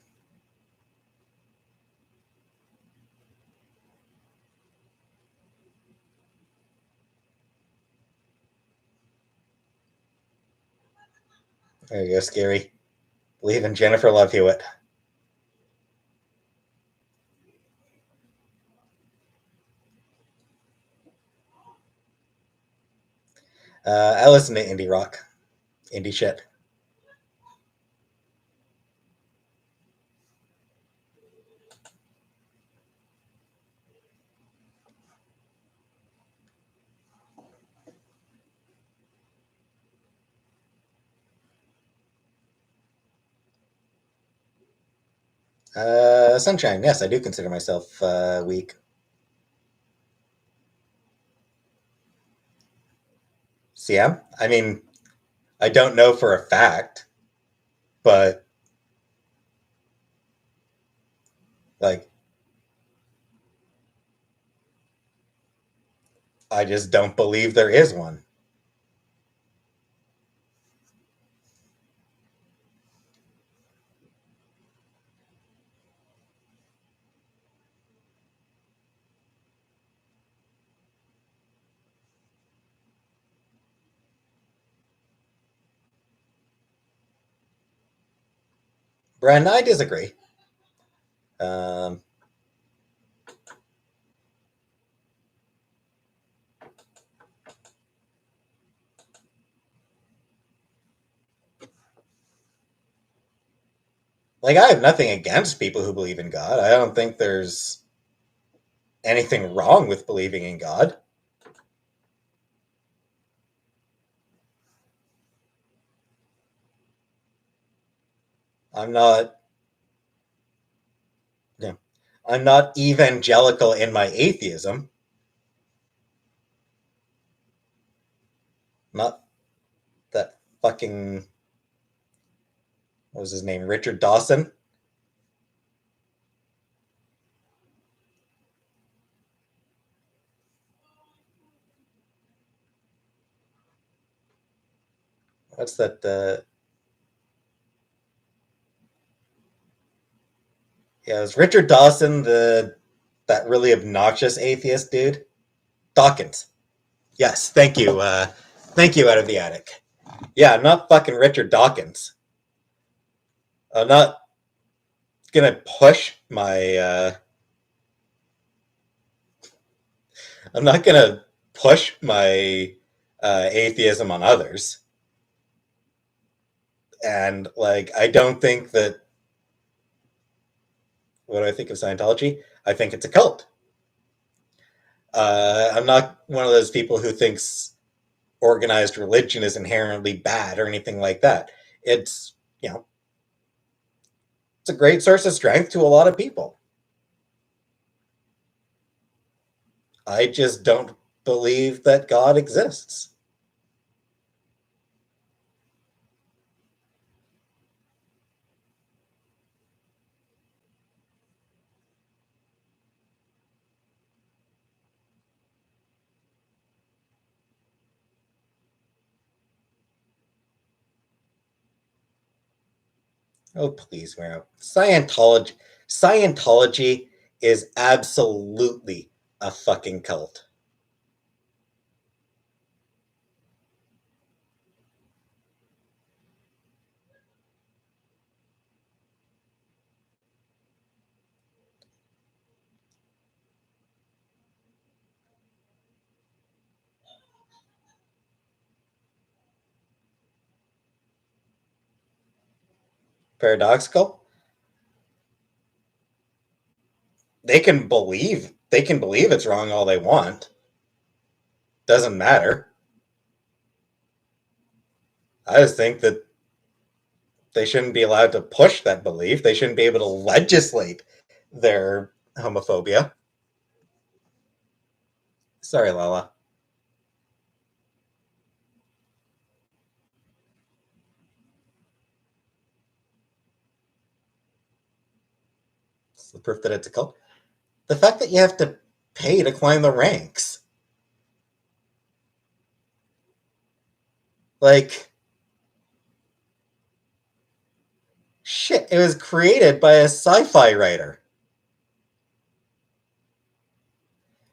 Speaker 1: There you go, Scary. Believe in Jennifer Love Hewitt. I listen to indie rock, indie shit. Sunshine. Yes, I do consider myself weak. CM? I mean, I don't know for a fact, but like, I just don't believe there is one. Bren, I disagree. Um, like, I have nothing against people who believe in God. I don't think there's anything wrong with believing in God. I'm not, you know, I'm not evangelical in my atheism. Not that fucking, what was his name? Richard Dawson. What's that? Yeah, it was Richard Dawson, the that really obnoxious atheist dude. Dawkins. Yes, thank you. Thank you, out of the attic. Yeah, I'm not fucking Richard Dawkins. I'm not gonna push my. I'm not gonna push my atheism on others. And like, I don't think that. What do I think of Scientology? I think it's a cult. I'm not one of those people who thinks organized religion is inherently bad or anything like that. It's, you know, it's a great source of strength to a lot of people. I just don't believe that God exists. Oh, please, Maro. Scientology is absolutely a fucking cult. Paradoxical? They can believe it's wrong all they want. Doesn't matter. I just think that they shouldn't be allowed to push that belief. They shouldn't be able to legislate their homophobia. Sorry, Lala. It's the proof that it's a cult. The fact that you have to pay to climb the ranks. Like, shit, it was created by a sci fi writer.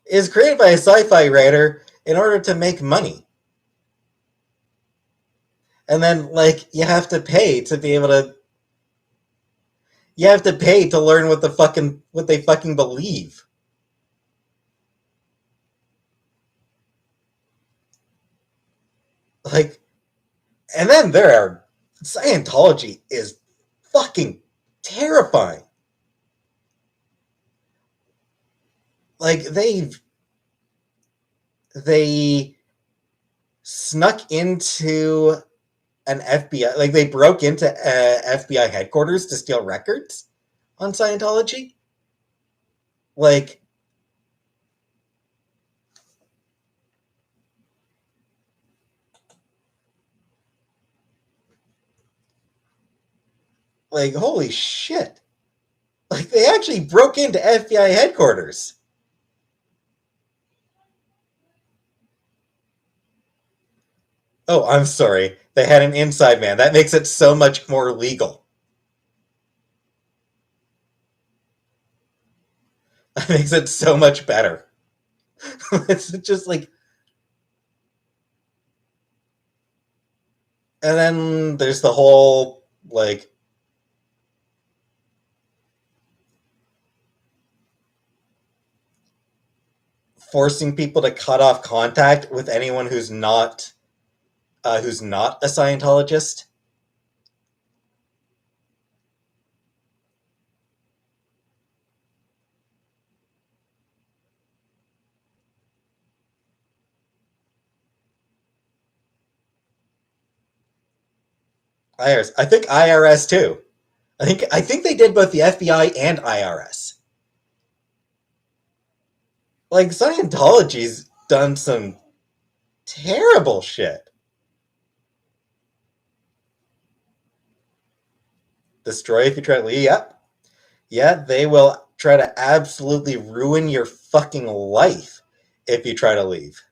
Speaker 1: It was created by a sci fi writer in order to make money. And then, like, you have to pay to be able to. You have to pay to learn what they fucking believe. Like, and then there are Scientology is fucking terrifying. Like, they snuck into an FBI, like they broke into FBI headquarters to steal records on Scientology. Like, holy shit! Like, they actually broke into FBI headquarters. Oh, I'm sorry. They had an inside man. That makes it so much more legal. That makes it so much better. It's just like, and then there's the whole like forcing people to cut off contact with anyone who's not a Scientologist. IRS. I think IRS too. I think they did both the FBI and IRS. Like Scientology's done some terrible shit. Destroy if you try to leave. Yep. Yeah, they will try to absolutely ruin your fucking life if you try to leave.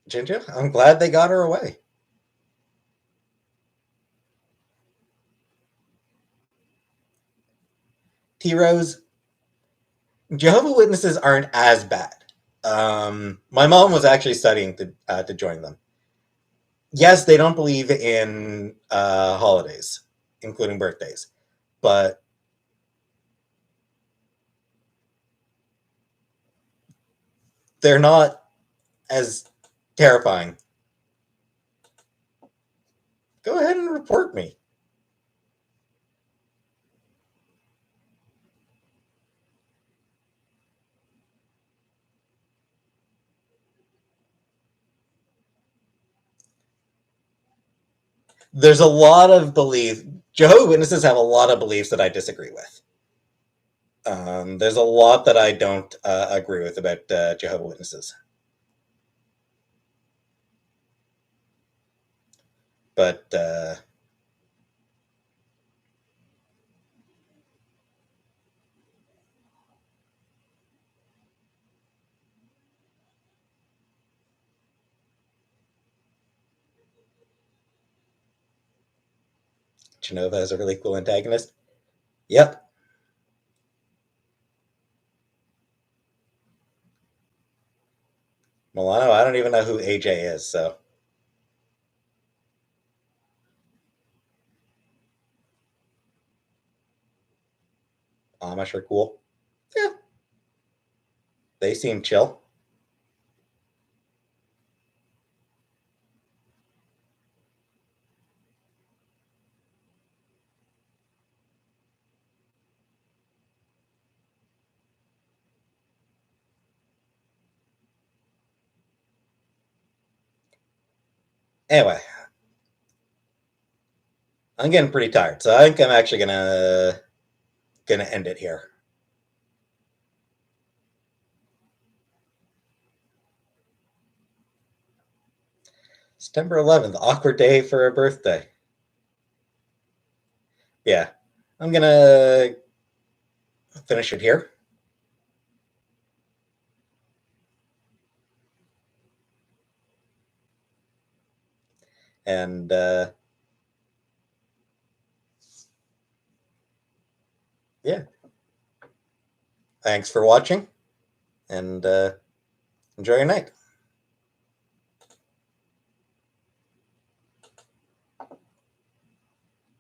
Speaker 1: Ginger, I'm glad they got her away. T Rose, Jehovah Witnesses aren't as bad. My mom was actually studying to join them. Yes, they don't believe in holidays, including birthdays, but they're not as terrifying. Go ahead and report me. There's a lot of belief. Jehovah Witnesses have a lot of beliefs that I disagree with. There's a lot that I don't agree with about Jehovah Witnesses. But Genova is a really cool antagonist. Yep. Milano, I don't even know who AJ is, so Amish are cool. Yeah, they seem chill. Anyway, I'm getting pretty tired, so I think I'm actually gonna end it here. September 11th, awkward day for a birthday. Yeah, I'm gonna finish it here. And yeah, thanks for watching, and enjoy your night.